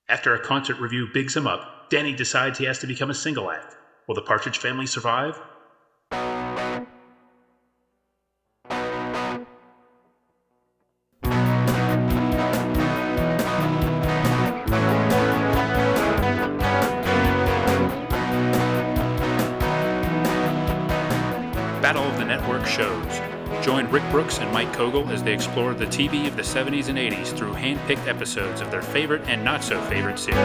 After a concert review bigs him up, Danny decides he has to become a single act. Will the Partridge Family survive? Battle of the Network shows. Join Rick Brooks and Mike Kogel as they explore the TV of the 70s and 80s through hand-picked episodes of their favorite and not-so-favorite series.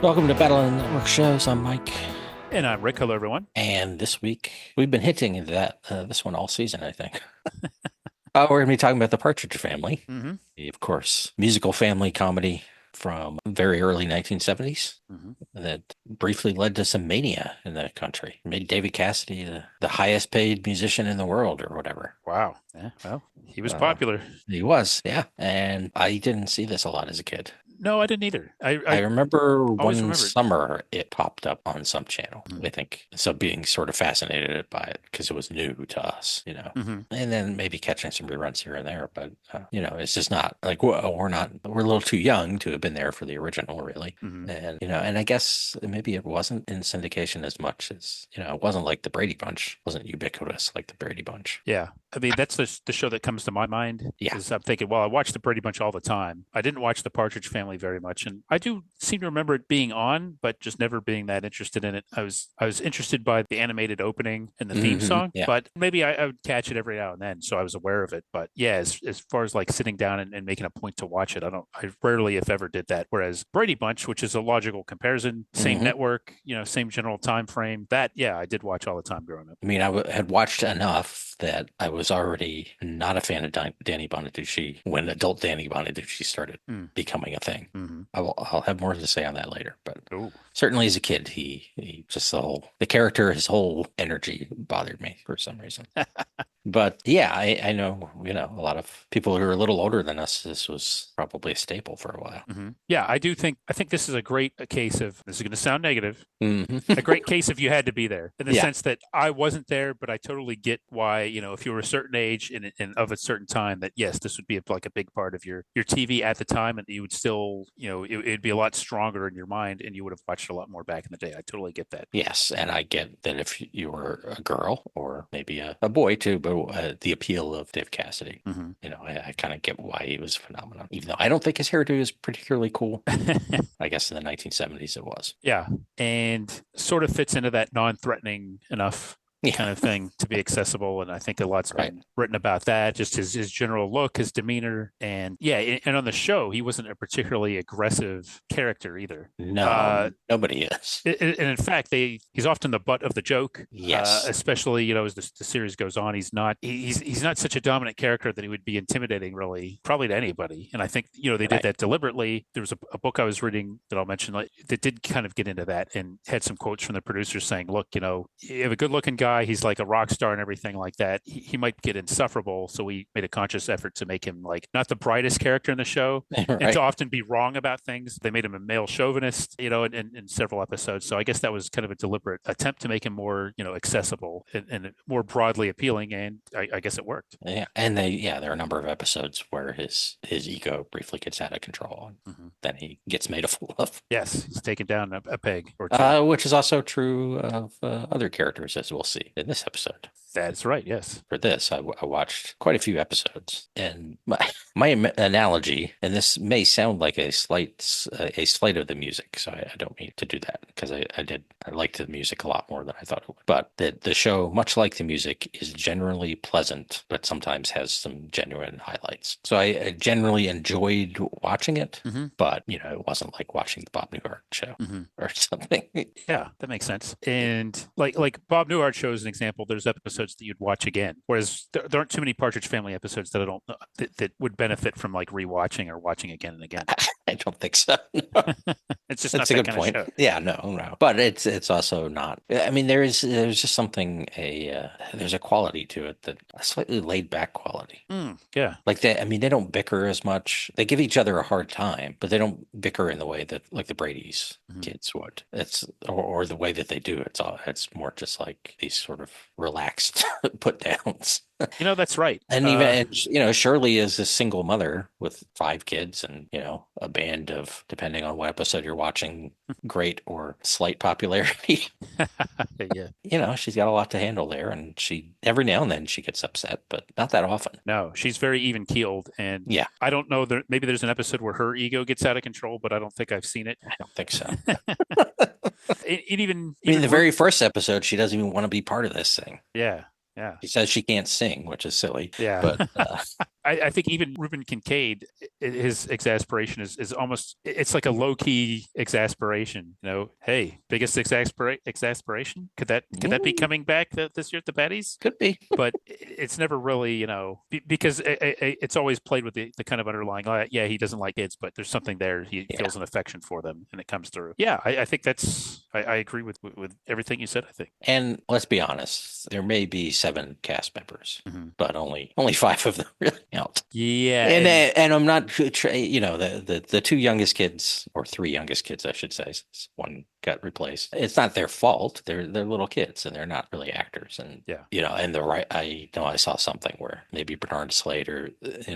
Welcome to Battle of the Network shows. I'm Mike. And I'm Rick. Hello, everyone. And this week, we've been hinting into that, this one all season, I think. We're going to be talking about the Partridge Family. Mm-hmm. Of course, musical family comedy from very early 1970s that briefly led to some mania in the country. Made David Cassidy the highest paid musician in the world or whatever. Wow. Yeah, well, he was popular. He was, yeah. And I didn't see this a lot as a kid. No, I didn't either. I remember one summer it popped up on some channel, I think. So being sort of fascinated by it because it was new to us, you know. And then maybe catching some reruns here and there. But, you know, it's just not like we're a little too young to have been there for the original, really. And, you know, and I guess maybe it wasn't in syndication as much as, you know, it wasn't like the Brady Bunch, it wasn't ubiquitous like the Brady Bunch. Yeah. I mean, that's the show that comes to my mind. Yeah. Is I'm thinking, well, I watched the Brady Bunch all the time. I didn't watch the Partridge Family very much, and I do seem to remember it being on, but just never being that interested in it. I was interested by the animated opening and the theme song, but maybe I would catch it every now and then, so I was aware of it. But yeah, as far as like sitting down and making a point to watch it, I rarely, if ever, did that. Whereas Brady Bunch, which is a logical comparison, same network, you know, same general time frame. That, yeah, I did watch all the time growing up. I mean, I had watched enough that I was already not a fan of Danny Bonaducci when adult Danny Bonaducci started becoming a thing. I'll have more to say on that later, but certainly as a kid, he just the character, his whole energy bothered me for some reason. But yeah, I know, you know, a lot of people who are a little older than us, this was probably a staple for a while. Yeah, I think this is a great case of, this is going to sound negative, a great case of you had to be there, in the sense that I wasn't there, but I totally get why, you know, if you were a certain age and of a certain time, that yes, this would be like a big part of your TV at the time, and you would still, you know, it'd be a lot stronger in your mind, and you would have watched a lot more back in the day. I totally get that. Yes, and I get that if you were a girl or maybe a boy too, but the appeal of Dave Cassidy, you know, I kind of get why he was a phenomenon, even though I don't think his hairdo is particularly cool. I guess in the 1970s it was. Yeah, and sort of fits into that non-threatening enough kind of thing to be accessible, and I think a lot's been written about that, just his general look, his demeanor, and and on the show he wasn't a particularly aggressive character either. No, nobody is. And in fact, he's often the butt of the joke. Yes, especially, you know, as the series goes on, he's not such a dominant character that he would be intimidating, really, probably to anybody. And I think, you know, they did that deliberately. There was a book I was reading that I'll mention that did kind of get into that and had some quotes from the producers saying, look, you know, you have a good looking guy, he's like a rock star and everything like that. He might get insufferable, so we made a conscious effort to make him like not the brightest character in the show, and to often be wrong about things. They made him a male chauvinist, you know, in several episodes. So I guess that was kind of a deliberate attempt to make him more, you know, accessible and more broadly appealing, and I guess it worked. Yeah, and there are a number of episodes where his ego briefly gets out of control, and then he gets made a fool of. Yes, he's taken down a peg or two. Which is also true of other characters, as we'll see in this episode. That's right, yes. For this, I watched quite a few episodes, and my analogy, and this may sound like a slight of the music, so I don't mean to do that, because I liked the music a lot more than I thought it would. But the show, much like the music, is generally pleasant, but sometimes has some genuine highlights. So I generally enjoyed watching it, but, you know, it wasn't like watching the Bob Newhart show or something. Yeah, that makes sense. And like Bob Newhart show is an example. There's episodes that you'd watch again, whereas there aren't too many Partridge Family episodes that I don't that would benefit from like rewatching or watching again and again. I don't think so. No. It's just not That's a that good kind of point. show. Yeah, no. But it's also not. I mean, there's just something there's a quality to it, that a slightly laid back quality. Yeah. Like I mean, they don't bicker as much. They give each other a hard time, but they don't bicker in the way that like the Brady's Mhm. kids would. Or the way that they do. It's more just like these sort of relaxed put downs. That's right. And even, Shirley is a single mother with 5 kids and, a band of, depending on what episode you're watching, great or slight popularity. Yeah. She's got a lot to handle there. And every now and then she gets upset, but not that often. No, she's very even keeled. And Yeah, I don't know that maybe there's an episode where her ego gets out of control, but I don't think I've seen it. I don't think so. It even, I mean, the even, very first episode, she doesn't even want to be part of this thing. yeah. Yeah. She says she can't sing, which is silly. Yeah. But I think even Reuben Kincaid, his exasperation is almost, it's like a low key exasperation. Hey, biggest exasperation. Could that be coming back this year at the Baddies? Could be. But it's never really, because it's always played with the kind of underlying, yeah, he doesn't like kids, but there's something there. He feels an affection for them, and it comes through. Yeah, I think I agree with everything you said, I think. And let's be honest, there may be 7 cast members, but only 5 of them really count. Yeah, and I'm not, the 2 youngest kids, or 3 youngest kids, I should say, since one got replaced. It's not their fault. They're little kids, and they're not really actors. And and I know I saw something where maybe Bernard Slade or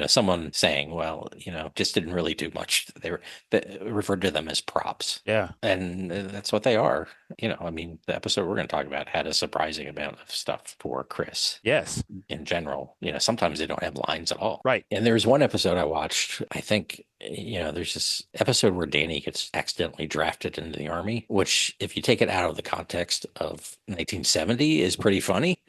someone saying, well, just didn't really do much. They referred to them as props. Yeah, and that's what they are. I mean, the episode we're going to talk about had a surprising amount of stuff for Chris. Yes. In general, sometimes they don't have lines at all. Right. And there's one episode I watched, I think, there's this episode where Danny gets accidentally drafted into the army, which, if you take it out of the context of 1970, is pretty funny,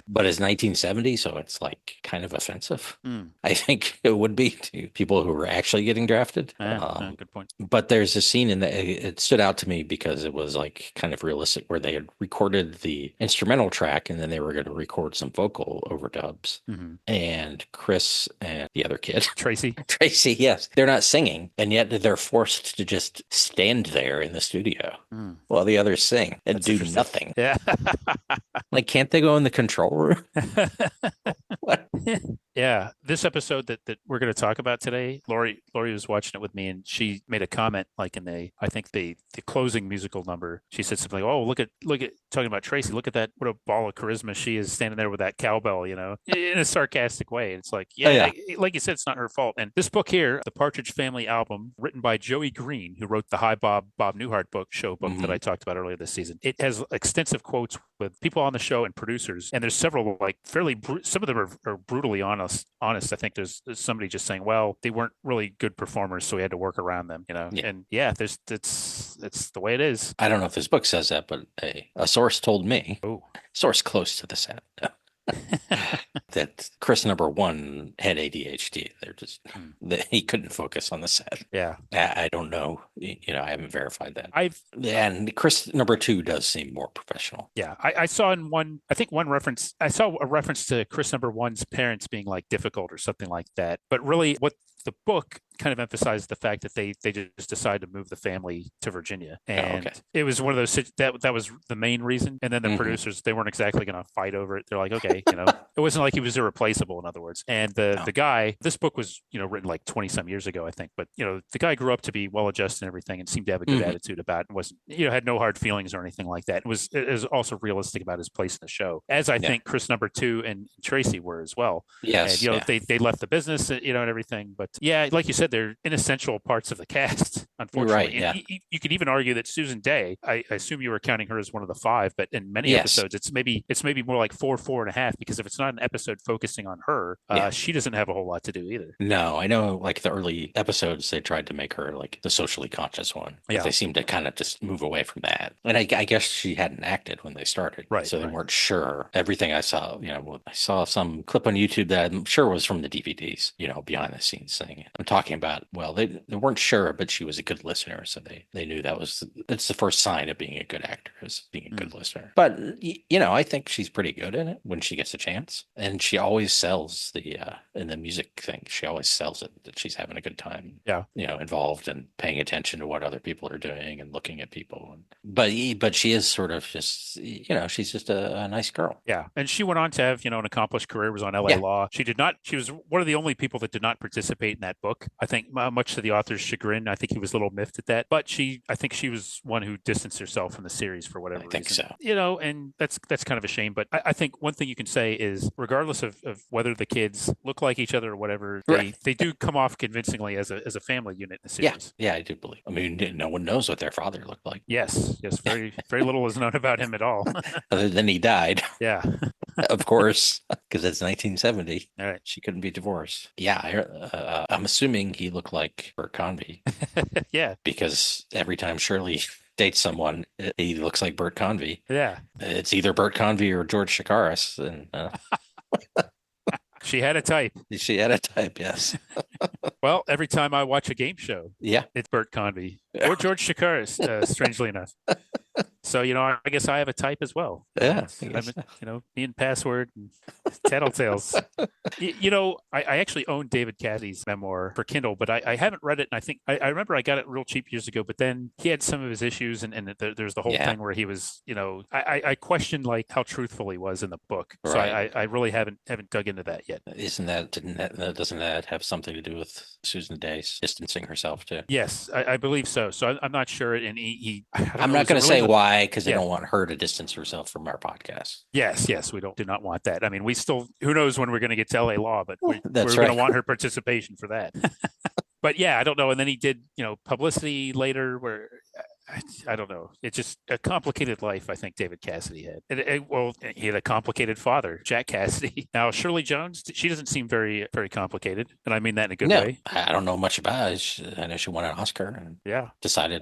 but it's 1970, so it's like kind of offensive. I think it would be to people who were actually getting drafted. Good point. But there's a scene it stood out to me because it was like kind of realistic, where they had recorded the instrumental track and then they were going to record some vocal overdubs. And Chris and the other kid, Tracy, yes, they're not singing, and yet they're forced to just stand there in the studio while the others sing and do nothing. Yeah. Like, can't they go in the control room? What? Yeah, this episode that we're going to talk about today, Lori was watching it with me, and she made a comment like I think the closing musical number. She said something like, "Oh, look at talking about Tracy. Look at that! What a ball of charisma she is, standing there with that cowbell, in a sarcastic way." And it's like, like you said, it's not her fault. And this book here, the Partridge Family album, written by Joey Green, who wrote the High Bob Newhart book that I talked about earlier this season. It has extensive quotes with people on the show and producers, and there's several like some of them are brutally honest. I think there's somebody just saying, well, they weren't really good performers, so we had to work around them, and it's the way it is. I don't know if this book says that, but a source told me, source close to the set, that Chris #1 had ADHD. They're just he couldn't focus on the set. Yeah, I don't know. I haven't verified that. And Chris #2 does seem more professional. Yeah, I saw in one reference. I saw a reference to Chris #1's parents being like difficult or something like that. But really, what the book kind of emphasized the fact that they just decided to move the family to Virginia, and it was one of those that was the main reason. And then the producers, they weren't exactly going to fight over it. They're like, okay, it wasn't like he was irreplaceable, in other words. And the guy, this book was written like 20 some years ago, I think, but the guy grew up to be well adjusted and everything, and seemed to have a good attitude about it, and wasn't had no hard feelings or anything like that. It was also realistic about his place in the show, as I think Chris #2 and Tracy were as well. Yes, and, they left the business, and everything, but yeah, like you said, they're inessential parts of the cast, unfortunately. Right, yeah. You could even argue that Susan Day, I assume you were counting her as one of the 5, but in many episodes, it's maybe more like 4.5, because if it's not an episode focusing on her, she doesn't have a whole lot to do either. No, I know, like the early episodes, they tried to make her like the socially conscious one. Yeah. They seemed to kind of just move away from that. And I guess she hadn't acted when they started. Right. So they weren't I saw, I saw some clip on YouTube that I'm sure was from the DVDs, behind the scenes. thing. I'm talking about, well, they weren't sure, but she was a good listener. So they knew it's the first sign of being a good actor, is being a good listener. But, I think she's pretty good in it when she gets a chance. And she always sells in the music thing, she always sells it that she's having a good time. Yeah. Involved and paying attention to what other people are doing and looking at people. But she is sort of just, she's just a nice girl. Yeah. And she went on to have, an accomplished career, was on LA Law. She was one of the only people that did not participate in that book. I think much to the author's chagrin. I think he was a little miffed at that. But I think she was one who distanced herself from the series for whatever reason. I think so. And that's kind of a shame. But I think one thing you can say is, regardless of whether the kids look like each other or whatever, they do come off convincingly as a family unit in the series. Yeah, I do believe. I mean, no one knows what their father looked like. Yes. Very, very little is known about him at all. Other than he died. Yeah. Of course, because it's 1970. All right. She couldn't be divorced. Yeah, I'm assuming he looked like Bert Convy. Yeah. Because every time Shirley dates someone, he looks like Bert Convy. Yeah. It's either Bert Convy or George Shakaris. And she had a type. She had a type, yes. Well, every time I watch a game show, it's Bert Convy or George Shakaris, strangely enough. So, I guess I have a type as well. Yeah. Me and Password and Tattletales. I actually own David Cassidy's memoir for Kindle, but I haven't read it. And I think I remember I got it real cheap years ago, but then he had some of his issues. And there's the whole thing where he was, I questioned like how truthful he was in the book. So I really haven't dug into that yet. Doesn't that have something to do with Susan Day distancing herself too? Yes, I believe so. So I'm not sure. And I'm not going to say why, because I don't want her to distance herself from our podcast. Yes, we do not want that. I mean, we still, who knows when we're going to get to LA Law, but we're right. going to want her participation for that. But yeah, I don't know. And then he did, publicity later where I don't know. It's just a complicated life, I think David Cassidy had. He had a complicated father, Jack Cassidy. Now, Shirley Jones, she doesn't seem very, very complicated. And I mean that in a good way. I don't know much about it. I know she won an Oscar and decided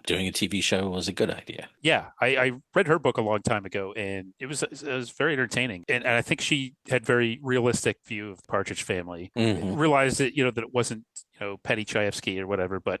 doing a TV show was a good idea. Yeah. I read her book a long time ago, and it was very entertaining. And I think she had very realistic view of the Partridge Family. Mm-hmm. Realized that, that it wasn't, Petty Chayefsky or whatever, but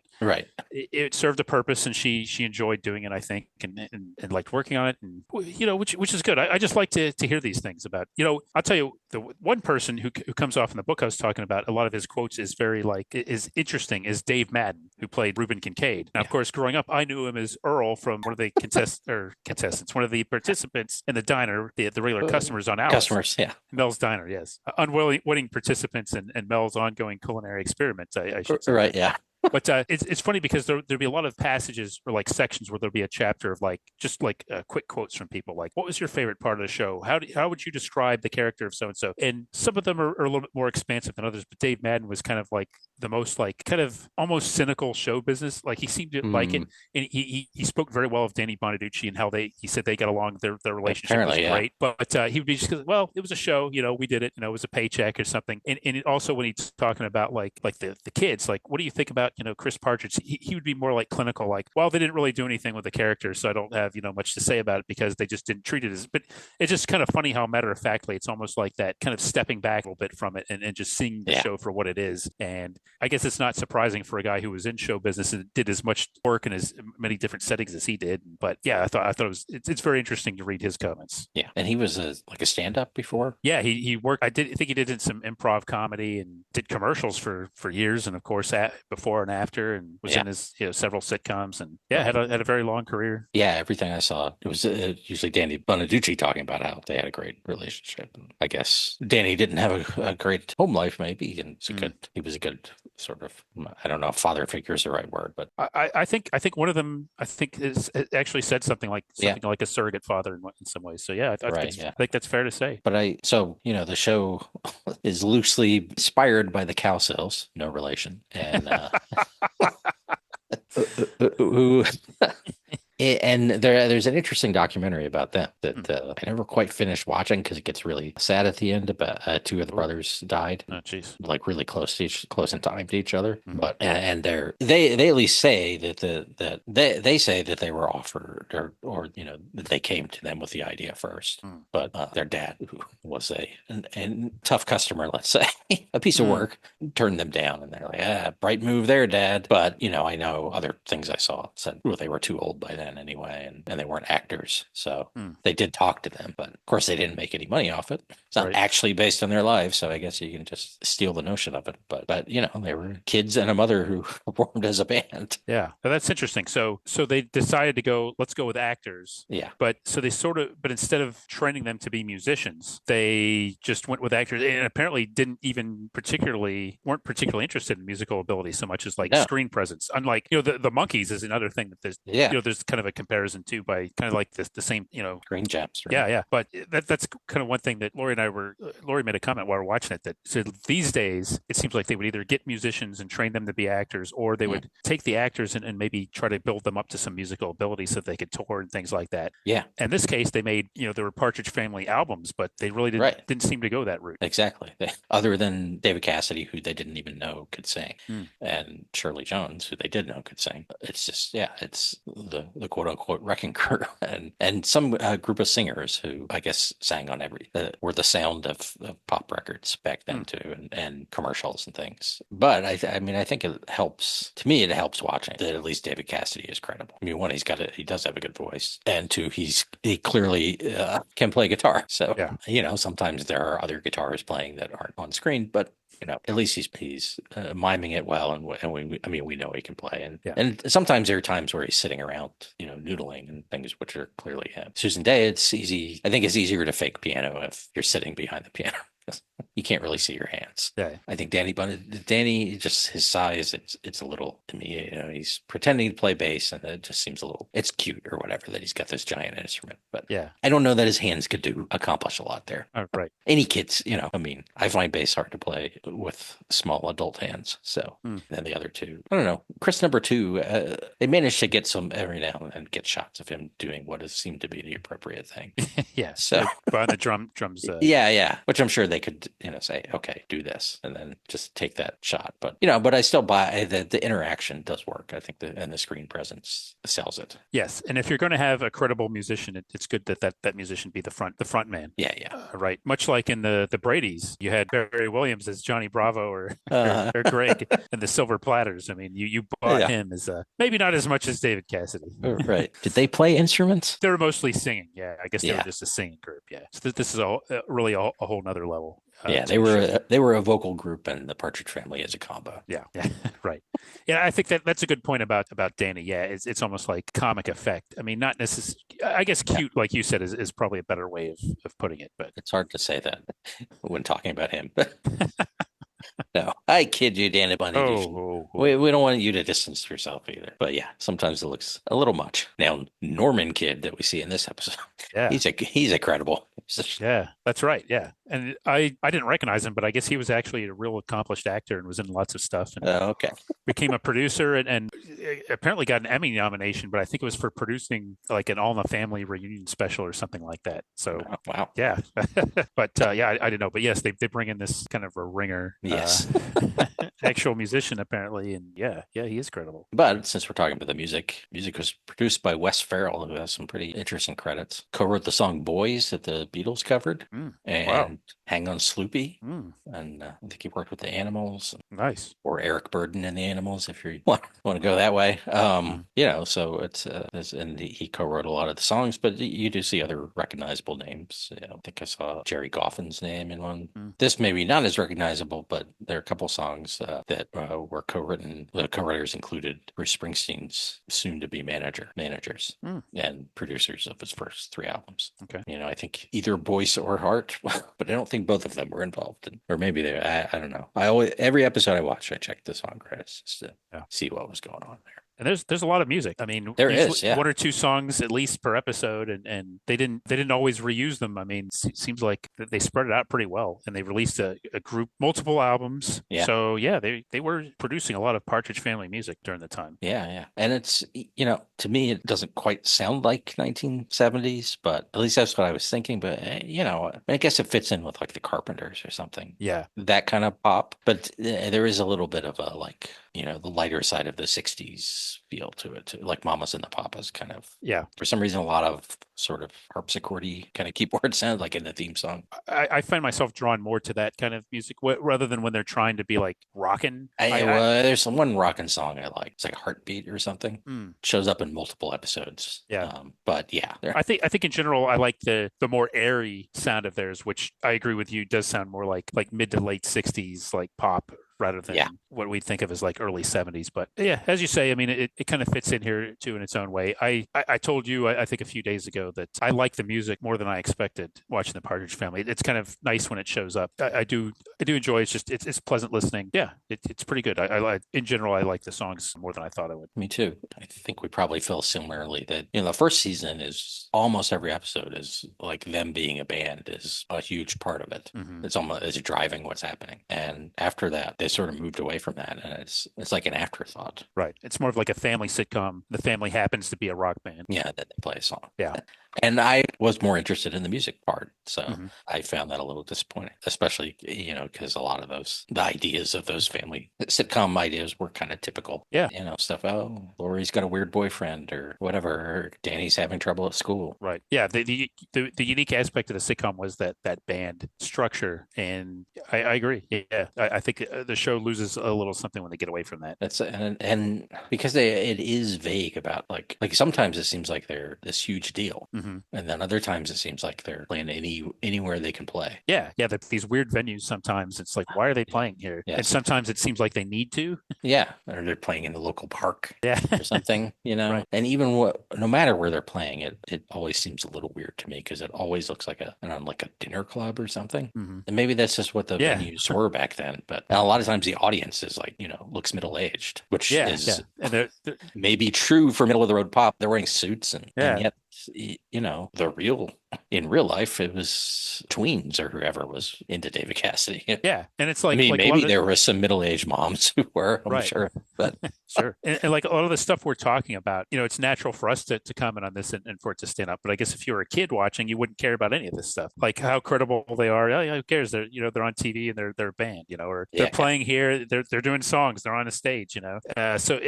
it served a purpose, and she enjoyed doing it, I think, and liked working on it, and which is good. I just like to hear these things about, I'll tell you, the one person who comes off in the book I was talking about, a lot of his quotes is very is interesting, is Dave Madden, who played Reuben Kincaid. Now, of course, growing up, I knew him as Earl from one of the contestants, one of the participants in the diner, the regular customers on Alice. Customers, yeah. Mel's Diner, yes. Unwitting participants in Mel's ongoing culinary experiments, I should say. Right, yeah. But it's funny because there'll be a lot of passages or sections where there'll be a chapter of just quick quotes from people, like, what was your favorite part of the show? How would you describe the character of so-and-so? And some of them are a little bit more expansive than others, but Dave Madden was kind of the most kind of almost cynical show business. He seemed to like it. And he spoke very well of Danny Bonaducci and how he said they got along. Their relationship was great. But he would be just, well, it was a show, we did it, it was a paycheck or something. And it also, when he's talking about the kids, what do you think about, Chris Partridge, he would be more clinical, well, they didn't really do anything with the character, so I don't have, much to say about it because they just didn't treat it as, but it's just kind of funny how matter-of-factly it's almost like that, kind of stepping back a little bit from it and just seeing the show for what it is. And I guess it's not surprising for a guy who was in show business and did as much work in as many different settings as he did. But yeah, I thought it's very interesting to read his comments. Yeah. And he was a stand-up before? Yeah, he worked, I think he did some improv comedy and did commercials for years, and of course before and after, and was in his several sitcoms, and had a very long career. Yeah, everything I saw, it was usually Danny Bonaducci talking about how they had a great relationship. And I guess Danny didn't have a great home life, maybe, and he was a good sort of, I don't know if father figure is the right word, but I think one of them is actually said something like a surrogate father in some ways. So yeah, I think that's fair to say. But the show is loosely inspired by the Cowsills, no relation, and who And there's an interesting documentary about them Hmm. that I never quite finished watching because it gets really sad at the end. But two of the Oh, brothers died, oh, geez. like really close in time to each other. Hmm. But and they at least say that they say that they were offered or that they came to them with the idea first. Hmm. But their dad, who was a tough customer, let's say, a piece of Hmm. work, turned them down, and they're like, bright move there, Dad. But I know other things I saw said, well, they were too old by then anyway, and they weren't actors, so Hmm. they did talk to them, but of course they didn't make any money off it. It's not Right. actually based on their lives, so I guess you can just steal the notion of it. But they were kids and a mother who formed as a band. Yeah, well, that's interesting. So they decided to go, let's go with actors. Yeah. But so they but instead of training them to be musicians, they just went with actors and apparently weren't particularly interested in musical ability so much as like No. screen presence. Unlike, the Monkees is another thing that Yeah. there's kind of a comparison too by kind of like the same, Green Gems, right? yeah, yeah. But that's kind of one thing that Lori made a comment while we were watching it that said these days it seems like they would either get musicians and train them to be actors, or they would take the actors and maybe try to build them up to some musical ability so they could tour and things like that. Yeah. In this case, they made, there were Partridge Family albums, but they really didn't seem to go that route. Exactly. Other than David Cassidy, who they didn't even know could sing, Hmm. and Shirley Jones, who they did know could sing. It's just, it's the quote unquote wrecking crew, and some group of singers who I guess sang on were the sound of pop records back then too, and commercials and things. But I mean, I think it helps. To me, it helps watching that at least David Cassidy is credible. I mean, one, he does have a good voice, and two, he clearly can play guitar. So Yeah. sometimes there are other guitarists playing that aren't on screen, but at least he's miming it well, and we know he can play, Yeah. and sometimes there are times where he's sitting around, noodling and things, which are clearly him. Susan Day, it's easy. I think it's easier to fake piano if you're sitting behind the piano. You can't really see your hands. Yeah. I think Danny, just his size, it's a little, to me, he's pretending to play bass, and it just seems it's cute or whatever that he's got this giant instrument. But Yeah. I don't know that his hands could accomplish a lot there. Oh, right. Any kids, I mean, I find bass hard to play with small adult hands. So then the other two, I don't know. Chris number two, they managed to get some every now and then get shots of him doing what has seemed to be the appropriate thing. Yeah. So behind the drums. yeah, which I'm sure they could, say, okay, do this, and then just take that shot. But I still buy the interaction does work. I think and the screen presence sells it. Yes, and if you're going to have a credible musician, it's good that musician be the front man. Yeah. Right. Much like in the Brady's, you had Barry Williams as Johnny Bravo or Greg and the Silver Platters. I mean, you bought him as maybe not as much as David Cassidy. Right. Did they play instruments? They were mostly singing. Yeah, I guess they were just a singing group. Yeah, so this is really a whole nother level. They were a vocal group, and the Partridge Family is a combo. Yeah, right. Yeah, I think that's a good point about Danny. Yeah, it's almost like comic effect. I mean, not necessarily. I guess cute, like you said, is probably a better way of putting it. But it's hard to say that when talking about him. No, I kid you, Danny Bunny. We don't want you to distance yourself either. But yeah, sometimes it looks a little much. Now, Norman Kid that we see in this episode, he's incredible. Yeah, that's right. Yeah, and I didn't recognize him, but I guess he was actually a real accomplished actor and was in lots of stuff. And okay. Became a producer and apparently got an Emmy nomination, but I think it was for producing like an All in the Family reunion special or something like that. So wow. Yeah, but I didn't know. But yes, they bring in this kind of a ringer. Yes. Actual musician apparently, and yeah, he is credible. But since we're talking about the music was produced by Wes Farrell, who has some pretty interesting credits. Co-wrote the song "Boys" that the Beatles covered, and "Hang on Sloopy," and I think he worked with the Animals. Nice. Or Eric Burden and the Animals, if you want to go that way. So it's and he co-wrote a lot of the songs, but you do see other recognizable names. I think I saw Jerry Goffin's name in one. This maybe not as recognizable, but there are a couple songs that were co-written. The co-writers included Bruce Springsteen's soon-to-be managers and producers of his first 3 albums. Okay. I think either Voice or Heart, but I don't think both of them were involved. Or maybe I don't know. Every episode I watched, I checked the song credits just to see what was going on there. And there's a lot of music. I mean, There usually is, yeah. one or two songs at least per episode, and they didn't always reuse them. I mean, it seems like they spread it out pretty well, and they released a group multiple albums. Yeah. So yeah, they were producing a lot of Partridge Family music during the time. Yeah, yeah. And it's, to me, it doesn't quite sound like 1970s, but at least that's what I was thinking. But, I guess it fits in with like the Carpenters or something, Yeah, that kind of pop. But there is a little bit of a like, the lighter side of the 60s feel to it, too. Like Mamas and the Papas kind of. yeah. For some reason, a lot of sort of harpsichordy kind of keyboard sound like in the theme song. I find myself drawn more to that kind of music rather than when they're trying to be like rocking. There's one rockin' song I like. It's like Heartbeat or something. Mm, Shows up in multiple episodes. yeah. But yeah, I think in general I like the more airy sound of theirs, which I agree with you does sound more like mid to late 60s like pop rather than yeah, what we think of as like early 70s. But yeah, as you say, I mean, it kind of fits in here too in its own way. I told you, I think a few days ago that I like the music more than I expected watching the Partridge Family. It's kind of nice when it shows up. I do enjoy it. It's pleasant listening. Yeah, it's pretty good. I like, in general, I like the songs more than I thought I would. me too. I think we probably feel similarly that, the first season is almost every episode is like them being a band is a huge part of it. Mm-hmm. It's driving what's happening. And after that, they sort of moved away from that. And it's like an afterthought. Right. It's more of like a family sitcom. The family happens to be a rock band. Yeah, that they play a song. Yeah. And I was more interested in the music part. So Mm-hmm. I found that a little disappointing, especially, because a lot of the ideas of those family sitcom ideas were kind of typical. Yeah. Stuff. Oh, Lori's got a weird boyfriend or whatever. Or Danny's having trouble at school. Right. Yeah. The unique aspect of the sitcom was that band structure, and I agree. Yeah. I think the show loses a little something when they get away from that. That's and because it is vague about like sometimes it seems like they're this huge deal, Mm-hmm. and then other times it seems like they're playing anywhere they can play. Yeah. Yeah. These weird venues sometimes it's like, why are they playing here? Yes. And sometimes it seems like they need to. Yeah, or they're playing in the local park. Yeah. Or something, Right. And even no matter where they're playing, it always seems a little weird to me because it always looks like like a dinner club or something. Mm-hmm. And maybe that's just what the Yeah. venues were back then. But a lot of times the audience is like, looks middle aged, which Yeah. is Yeah. And they're maybe true for middle of the road pop. They're wearing suits and Yeah. yet, in real life, it was tweens or whoever was into David Cassidy. yeah. And it's I like, mean, like a lot maybe of there were some middle-aged moms who were, I'm Right. sure, but Sure. And like a lot of the stuff we're talking about, it's natural for us to comment on this and for it to stand up. But I guess if you were a kid watching, you wouldn't care about any of this stuff, like how credible they are. Oh, yeah, who cares? They're on TV and they're a band, or Yeah. they're playing here. They're doing songs. They're on a stage, So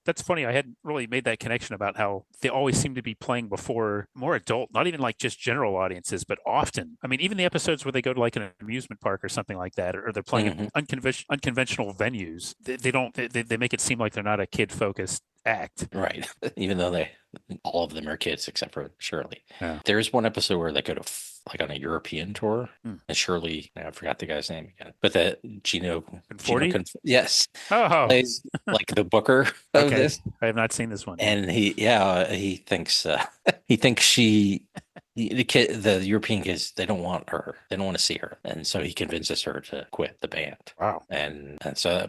that's funny. I hadn't really made that connection about how they always seem to be playing before more adult, not even like just general audiences, but often. I mean, even the episodes where they go to like an amusement park or something like that, or they're playing in unconventional venues, they make it seem like they're not a kid focused act. right. Even though all of them are kids except for Shirley. Yeah. There's one episode where they go to like on a European tour, and Shirley, I forgot the guy's name again, but that Gino 40? Yes, Oh, plays like the booker of okay. this, I have not seen this one. and he thinks the European kids, they don't want her, they don't want to see her, and so he convinces her to quit the band. Wow. And so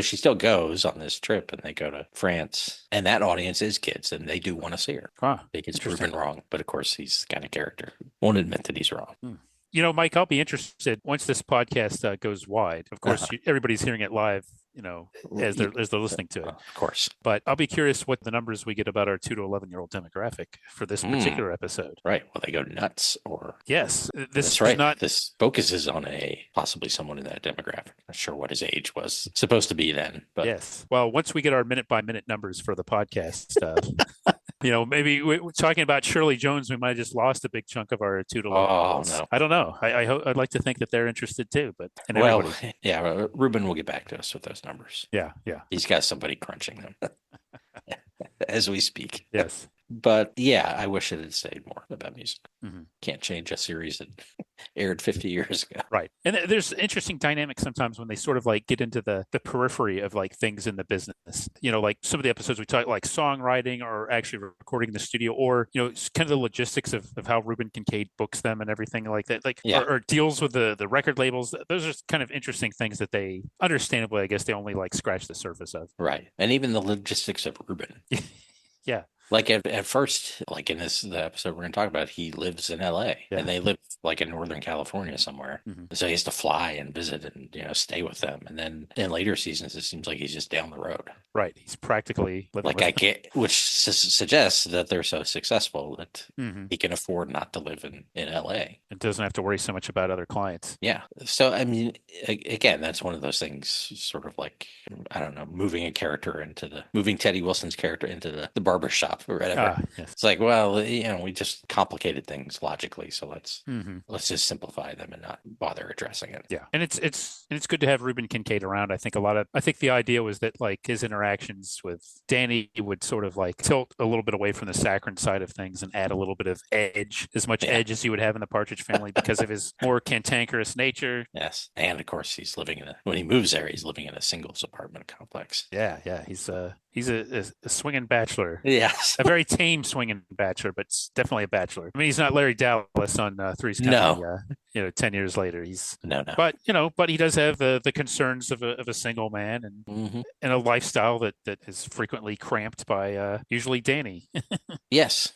she still goes on this trip, and they go to France, and that audience is kids, and they do want to see her. Wow. They get proven wrong, but of course he's the kind of character who won't admit that he's wrong. Mike, I'll be interested once this podcast goes wide. Of course, everybody's hearing it live, as they're listening to it. Of course. But I'll be curious what the numbers we get about our 2 to 11-year-old demographic for this particular episode. Right. Will they go nuts or? Yes, this That's is right. not. This focuses on possibly someone in that demographic. Not sure what his age was supposed to be then, but Yes. Well, once we get our minute by minute numbers for the podcast, maybe we're talking about Shirley Jones. We might have just lost a big chunk of our 2 to 11. Oh no, I don't know. I'd like to think that they're interested too, but yeah, Ruben will get back to us with those numbers. Yeah. He's got somebody crunching them as we speak. Yes. But yeah, I wish it had stayed more about music. Mm-hmm. Can't change a series in aired 50 years ago. Right. And there's interesting dynamics sometimes when they sort of like get into the periphery of like things in the business. Like some of the episodes we talk like songwriting or actually recording in the studio, or kind of the logistics of how Ruben Kincaid books them and everything like that. Like Yeah. or deals with the record labels. Those are kind of interesting things that they understandably, I guess, they only like scratch the surface of. Right. And even the logistics of Ruben. Yeah. Like at first, like in the episode we're going to talk about, he lives in LA Yeah. and they live like in Northern California somewhere. So he has to fly and visit and, stay with them. And then in later seasons, it seems like he's just down the road. Right. He's practically living Like I can't, which suggests that they're so successful that he can afford not to live in LA. It doesn't have to worry so much about other clients. Yeah. So, I mean, again, that's one of those things sort of like, I don't know, moving Teddy Wilson's character into the barber shop or whatever. Yes. It's like, well, we just complicated things logically. So let's just simplify them and not bother addressing it. Yeah. And it's good to have Ruben Kincaid around. I think the idea was that like his interactions with Danny would sort of like tilt a little bit away from the saccharine side of things and add a little bit of edge, as much edge as you would have in the Partridge Family because of his more cantankerous nature. Yes. And of course he's when he moves there, he's living in a singles apartment complex. Yeah. He's a swinging bachelor. Yes. A very tame swinging bachelor, but definitely a bachelor. I mean, he's not Larry Dallas on Three's Company. No. 10 years later, he's no. But he does have the concerns of a single man and a lifestyle that is frequently cramped by usually Danny. Yes.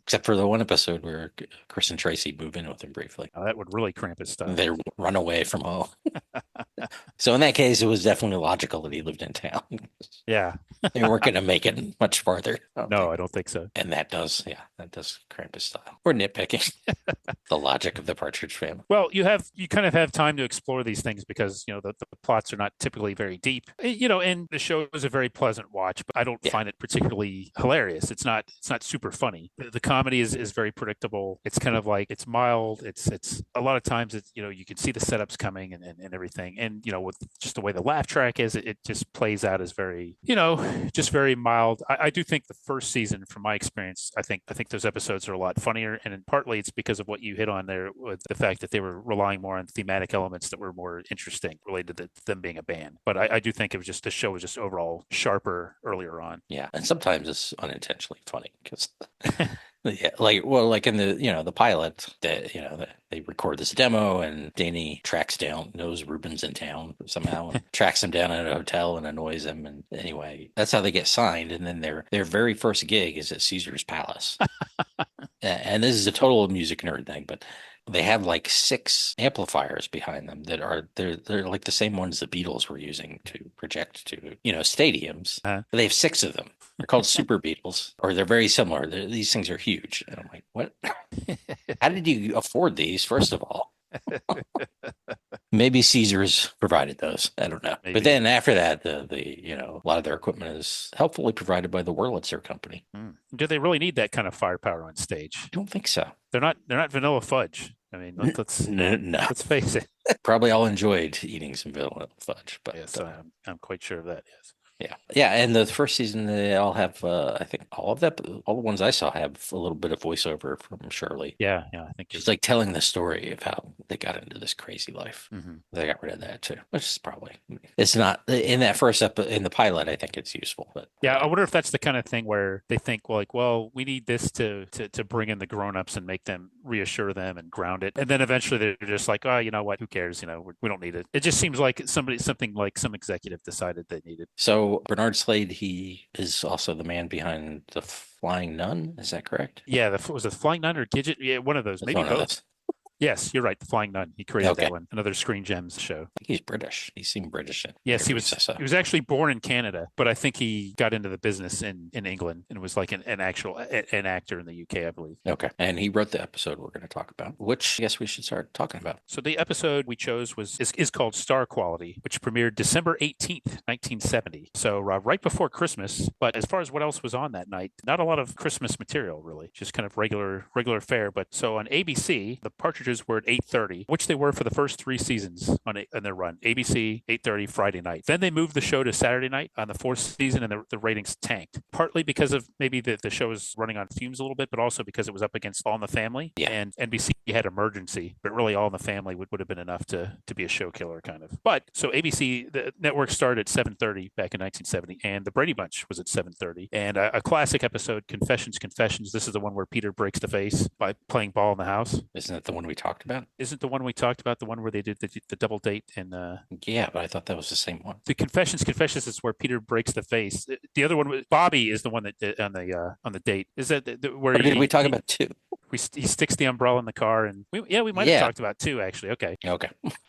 Except for the one episode where Chris and Tracy move in with him briefly. Oh, that would really cramp his stuff. They run away from home. So in that case, it was definitely logical that he lived in town. Yeah. They weren't going to make it much farther. I don't think so. And that does cramp his style. We're nitpicking the logic of the Partridge Family. Well, you kind of have time to explore these things because, the plots are not typically very deep. And the show is a very pleasant watch, but I don't find it particularly hilarious. It's not super funny. The comedy is very predictable. It's kind of like, it's mild. It's a lot of times it's, you can see the setups coming and everything. And, with just the way the laugh track is, it just plays out as very, just very mild. I do think the first season, from my experience, I think those episodes are a lot funnier. And partly it's because of what you hit on there with the fact that they were relying more on thematic elements that were more interesting related to them being a band. But I do think it was just, the show was just overall sharper earlier on. Yeah. And sometimes it's unintentionally funny because yeah, like in the pilot that they record this demo and Danny knows Ruben's in town somehow and tracks him down at a hotel and annoys him, and anyway that's how they get signed. And then their very first gig is at Caesar's Palace. And this is a total music nerd thing, but they have like 6 amplifiers behind them that they're like the same ones the Beatles were using to project to stadiums. They have 6 of them. They're called Super Beatles, or they're very similar. These things are huge, and I'm like, what? How did you afford these? First of all, maybe Caesars provided those. I don't know. Maybe. But then after that, a lot of their equipment is helpfully provided by the Wurlitzer Company. Do they really need that kind of firepower on stage? I don't think so. They're not Vanilla Fudge. I mean, let's face it. Probably all enjoyed eating some Vanilla Fudge, but yes, I'm quite sure of that. Yes. Yeah. And the first season, they all have, I think all the ones I saw have a little bit of voiceover from Shirley. Yeah. I think she's like telling the story of how they got into this crazy life. They got rid of that too, which is probably, it's not in that first in the pilot. I think it's useful, but yeah, I wonder if that's the kind of thing where they think, well, we need this to bring in the grown-ups and make them, reassure them and ground it, and then eventually they're just like, oh, you know what, who cares? We don't need it. It just seems like something like some executive decided they needed. So Bernard Slade, he is also the man behind the Flying Nun. Is that correct? Yeah, was it Flying Nun or Gidget? Yeah, one of those. Maybe both. Yes, you're right. The Flying Nun. He created that one. Another Screen Gems show. I think he's British. He seemed British. Yes, he was. He was actually born in Canada, but I think he got into the business in England and was like an actor in the UK, I believe. Okay. And he wrote the episode we're going to talk about, which I guess we should start talking about. So the episode we chose is called Star Quality, which premiered December 18th, 1970. So right before Christmas. But as far as what else was on that night, not a lot of Christmas material, really. Just kind of regular fare. But so on ABC, the Partridges premieres were at 8:30, which they were for the first 3 seasons on their run. ABC 8:30 Friday night. Then they moved the show to Saturday night on the fourth season, and the ratings tanked. Partly because of maybe the show was running on fumes a little bit, but also because it was up against All in the Family, Yeah. and NBC had Emergency, but really All in the Family would have been enough to be a show killer kind of. But so ABC, the network started at 7:30 back in 1970, and the Brady Bunch was at 7:30, and a classic episode, Confessions. This is the one where Peter breaks the face by playing ball in the house. Isn't that the one we talked about? Isn't the one we talked about the one where they did the double date? And yeah, but I thought that was the same one. The Confessions is where Peter breaks the face. The other one, Bobby, is the one that did on the date. Is that where did we talk about two? He sticks the umbrella in the car, and we might have talked about two actually. Okay,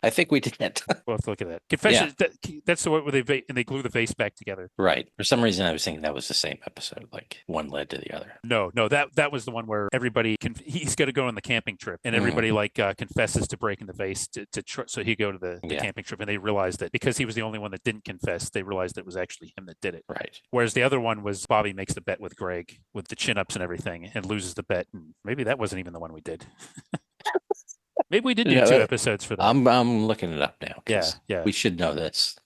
I think we did. We'll have to look at that. Confessions. That's the one where they glue the face back together. Right. For some reason, I was thinking that was the same episode. Like one led to the other. No, that was the one where everybody he's going to go on the camping trip, and everybody confesses to breaking the vase so he go to the camping trip, and they realized that because he was the only one that didn't confess, they realized it was actually him that did it. Right. Whereas the other one was Bobby makes the bet with Greg with the chin ups and everything, and loses the bet, and maybe that wasn't even the one we did. Maybe we did do 2 episodes for that. I'm looking it up now. Yeah. We should know this.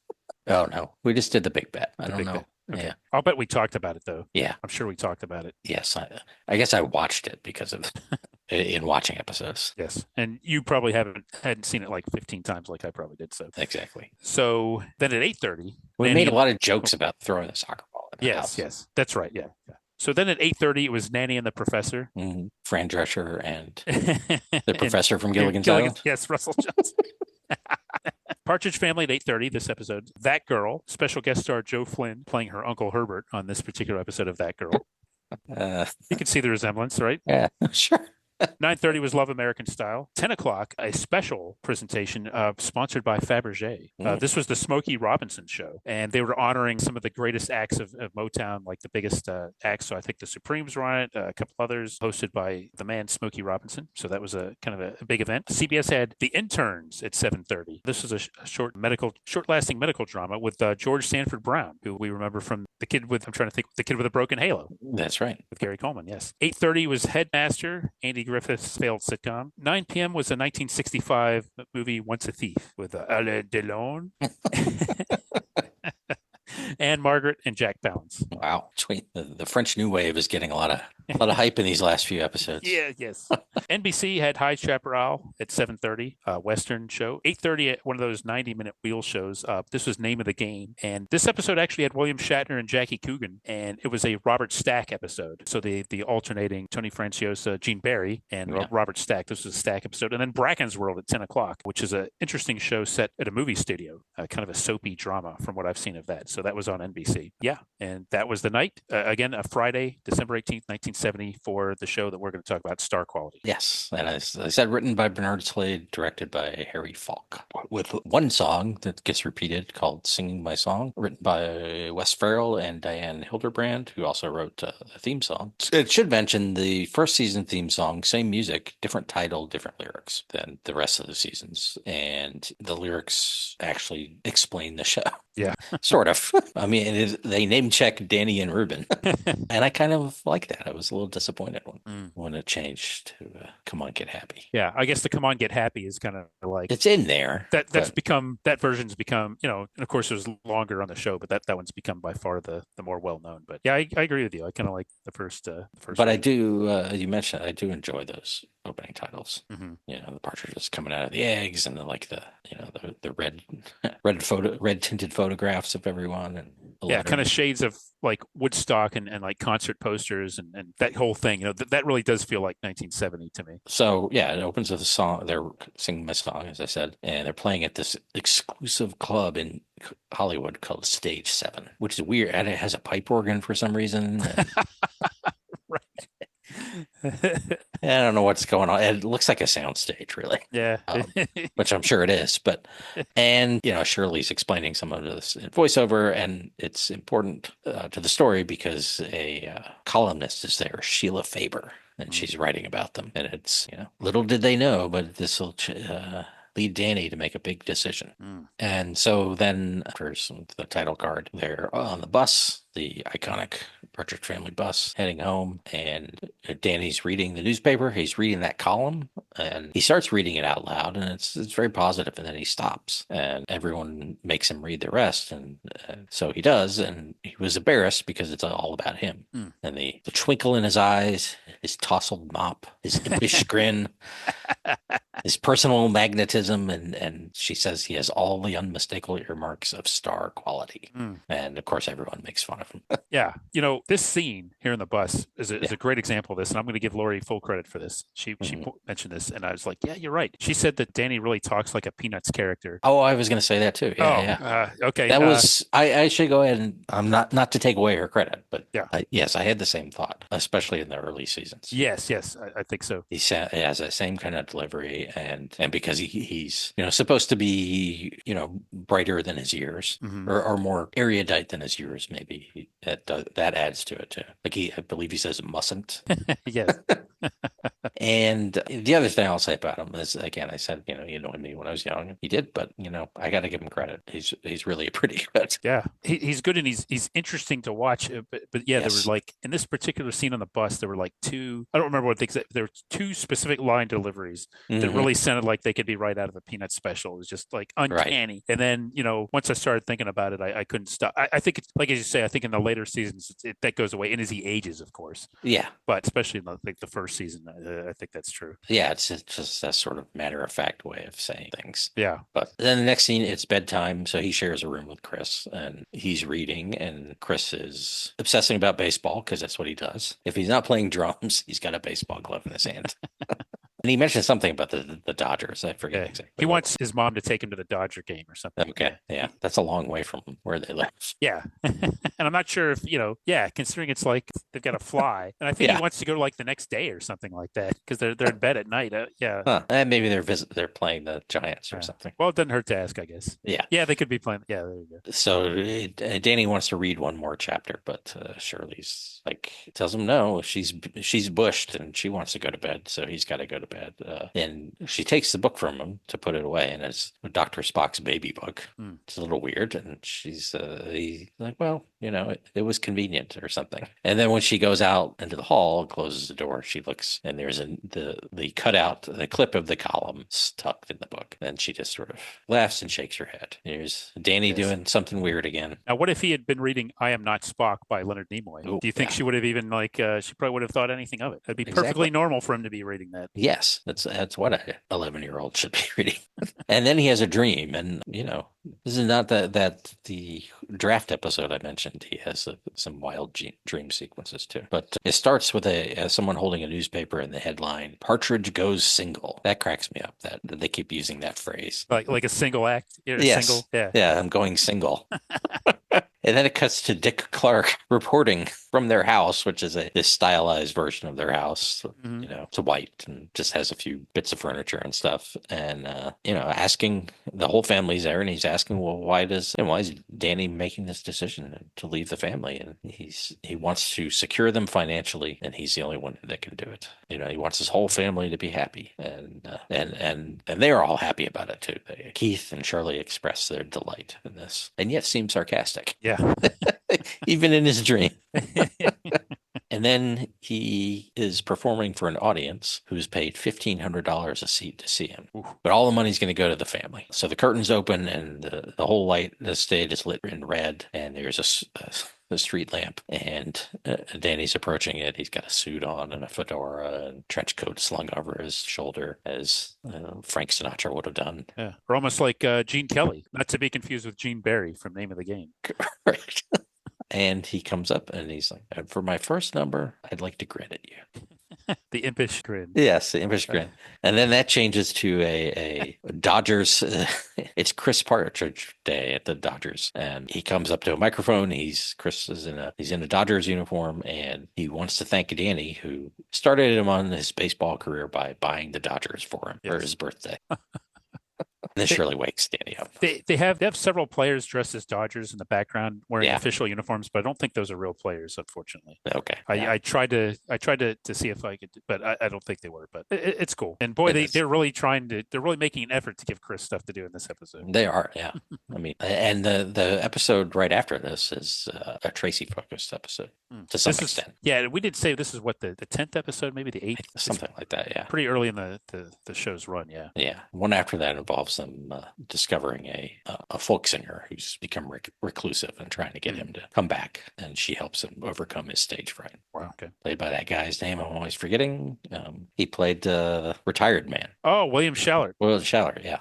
Oh no, we just did the big bet. I don't know. Okay. Yeah, I'll bet we talked about it though. Yeah, I'm sure we talked about it. Yes, I guess I watched it because of in watching episodes. Yes, and you probably hadn't seen it like 15 times like I probably did. So exactly. So then at 8:30, we made a lot of jokes about throwing the soccer ball. Yes, that's right. Yeah. So then at 8:30, it was Nanny and the Professor. Mm-hmm. Fran Drescher and the Professor from Gilligan's Island. Yes, Russell Johnson. Partridge Family at 8:30, this episode. That Girl, special guest star Joe Flynn playing her Uncle Herbert on this particular episode of That Girl. You can see the resemblance, right? Yeah, sure. 9:30 was Love American Style. 10 o'clock, a special presentation sponsored by Fabergé. This was the Smokey Robinson Show, and they were honoring some of the greatest acts of Motown, like the biggest acts. So I think the Supremes were on it, a couple others, hosted by the man Smokey Robinson. So that was a kind of a big event. CBS had The Interns at 7:30. This was a short-lasting medical drama with George Sanford Brown, who we remember from the kid with a broken halo. That's right. With Gary Coleman, yes. 8:30 was Headmaster, Andy Griffith's failed sitcom. 9 p.m. was a 1965 movie, Once a Thief, with Alain Delon. and Margaret and Jack Palance. Wow. The French New Wave is getting a lot of hype in these last few episodes. Yes. NBC had High Chaparral at 7:30, Western show. 8:30 at one of those 90-minute wheel shows. This was Name of the Game. And this episode actually had William Shatner and Jackie Coogan, and it was a Robert Stack episode. So the alternating Tony Franciosa, Gene Barry, and Robert Stack. This was a Stack episode. And then Bracken's World at 10 o'clock, which is an interesting show set at a movie studio, kind of a soapy drama from what I've seen of that. So that was on NBC. Yeah, and that was the night. Again, a Friday, December 18th, 1970, for the show that we're going to talk about, Star Quality. Yes, and as I said, written by Bernard Slade, directed by Harry Falk, with one song that gets repeated called Singing My Song, written by Wes Farrell and Diane Hildebrand, who also wrote the theme song. It should mention the first season theme song, same music, different title, different lyrics than the rest of the seasons. And the lyrics actually explain the show. Yeah. Sort of. I mean, they name check Danny and Ruben. And I kind of like that. I was a little disappointed when it changed to Come On, Get Happy. Yeah, I guess the Come On, Get Happy is kind of like... It's in there. That version's become, and of course it was longer on the show, but that one's become by far the more well-known. But yeah, I agree with you. I kind of like the first. But one. I do, you mentioned, I do enjoy those opening titles. Mm-hmm. The partridges coming out of the eggs, and the red tinted photographs of everyone, and kind of shades of like Woodstock and like concert posters and that whole thing. That really does feel like 1970 to me. So yeah, it opens with a song. They're singing my song, as I said, and they're playing at this exclusive club in Hollywood called Stage 7, which is weird, and it has a pipe organ for some reason. Right. I don't know what's going on. It looks like a soundstage, really. Yeah. Which I'm sure it is. And Shirley's explaining some of this in voiceover, and it's important to the story because a columnist is there, Sheila Faber, and she's writing about them. And it's, little did they know, but this will lead Danny to make a big decision. Mm. And so then, after the title card, they're on the bus, the iconic Partridge Family bus, heading home. And Danny's reading the newspaper. He's reading that column, and he starts reading it out loud, and it's very positive. And then he stops, and everyone makes him read the rest. And so he does, and he was embarrassed because it's all about him. Mm. And the twinkle in his eyes, his tousled mop, his impish grin, his personal magnetism, and she says he has all the unmistakable earmarks of star quality. Mm. And of course, everyone makes fun of him. Yeah. This scene here in the bus is Yeah. a great example of this. And I'm going to give Lori full credit for this. She mentioned this, and I was like, yeah, you're right. She said that Danny really talks like a Peanuts character. Oh, I was going to say that too. Yeah. Okay. That was, I should go ahead and I'm not to take away her credit, but yeah. Yes, I had the same thought, especially in the early seasons. Yes, I think so. He has that same kind of delivery, and because he's supposed to be brighter than his years, or more erudite than his years, maybe that adds to it too. Like I believe he says mustn't. Yes. And the other thing I'll say about him is, again, I said, he annoyed me when I was young. He did, but I got to give him credit. He's really pretty good. Yeah, he's good, and he's interesting to watch. But yeah, Yes. there was like in this particular scene on the bus, there were like two. I don't remember what there were two specific line deliveries that really sounded like they could be right out of a Peanuts special. It was just like uncanny. Right. And then once I started thinking about it, I couldn't stop. I think it's like as you say. I think in the later seasons that goes away, and as he ages, of course. Yeah, but especially in the first season, I think that's true. Yeah, it's just that sort of matter of fact way of saying things. Yeah. But then the next scene, it's bedtime, so he shares a room with Chris, and he's reading, and Chris is obsessing about baseball because that's what he does. If he's not playing drums, he's got a baseball glove in his hand. And he mentioned something about the Dodgers. I forget exactly. He wants his mom to take him to the Dodger game or something. Okay. Yeah. That's a long way from where they live. Yeah. And I'm not sure if, considering it's like they've got to fly. And I think he wants to go like the next day or something like that because they're in bed at night. Yeah. Huh. And maybe they're playing the Giants or something. Well, it doesn't hurt to ask, I guess. Yeah. Yeah, they could be playing. Yeah, there you go. So Danny wants to read one more chapter, but Shirley's tells him no. She's bushed and she wants to go to bed, so he's got to go to bed. And she takes the book from him to put it away, and it's Dr. Spock's baby book. It's a little weird, and he's like, well, it was convenient or something. And then when she goes out into the hall, closes the door, she looks, and there's the cutout, the clip of the column tucked in the book. And she just sort of laughs and shakes her head. Here's Danny doing something weird again. Now, what if he had been reading "I Am Not Spock" by Leonard Nimoy? Do you think she would have even she probably would have thought anything of it? That'd be perfectly normal for him to be reading that. Yes, that's what a 11-year-old should be reading. And then he has a dream, and this is not that the draft episode I mentioned. He has some wild dream sequences too. But it starts with someone holding a newspaper and the headline "Partridge goes single." That cracks me up. That they keep using that phrase, like a single act. Yes. Single. Yeah, I'm going single. And then it cuts to Dick Clark reporting from their house, which is this stylized version of their house. It's white and just has a few bits of furniture and stuff. And, asking, the whole family's there, and he's asking, well, why is Danny making this decision to leave the family? And he wants to secure them financially, and he's the only one that can do it. He wants his whole family to be happy. And they're all happy about it too. Keith and Shirley express their delight in this, and yet seem sarcastic. Yeah. Even in his dream. And then he is performing for an audience who's paid $1,500 a seat to see him. Ooh. But all the money's going to go to the family. So the curtains open, and the whole the stage is lit in red, and there's a street lamp, and Danny's approaching it. He's got a suit on and a fedora and trench coat slung over his shoulder, as Frank Sinatra would have done. Yeah, or almost like Gene Kelly, not to be confused with Gene Barry from Name of the Game. Correct. And he comes up and he's like, for my first number, I'd like to grin at you. The impish grin. Yes, the impish grin. And then that changes to a Dodgers. It's Chris Partridge Day at the Dodgers. And he comes up to a microphone. Chris is in a Dodgers uniform, and he wants to thank Danny, who started him on his baseball career by buying the Dodgers for him for his birthday. And then Shirley wakes Danny up. They have several players dressed as Dodgers in the background wearing official uniforms, but I don't think those are real players, unfortunately. Okay. I tried to see if I could, but I don't think they were. But it's cool. And boy, they're really making an effort to give Chris stuff to do in this episode. They are, yeah. I mean, and the episode right after this is a Tracy focused episode to some extent. Yeah, we did say this is what the 10th episode, maybe the 8th, something like that. Yeah, pretty early in the show's run. Yeah, yeah. One after that involves them discovering a folk singer who's become reclusive and trying to get him to come back, and she helps him overcome his stage fright. Wow. Okay. Played by that guy's name I'm always forgetting. He played Retired Man. Oh, William Shallard. William Shallard, yeah.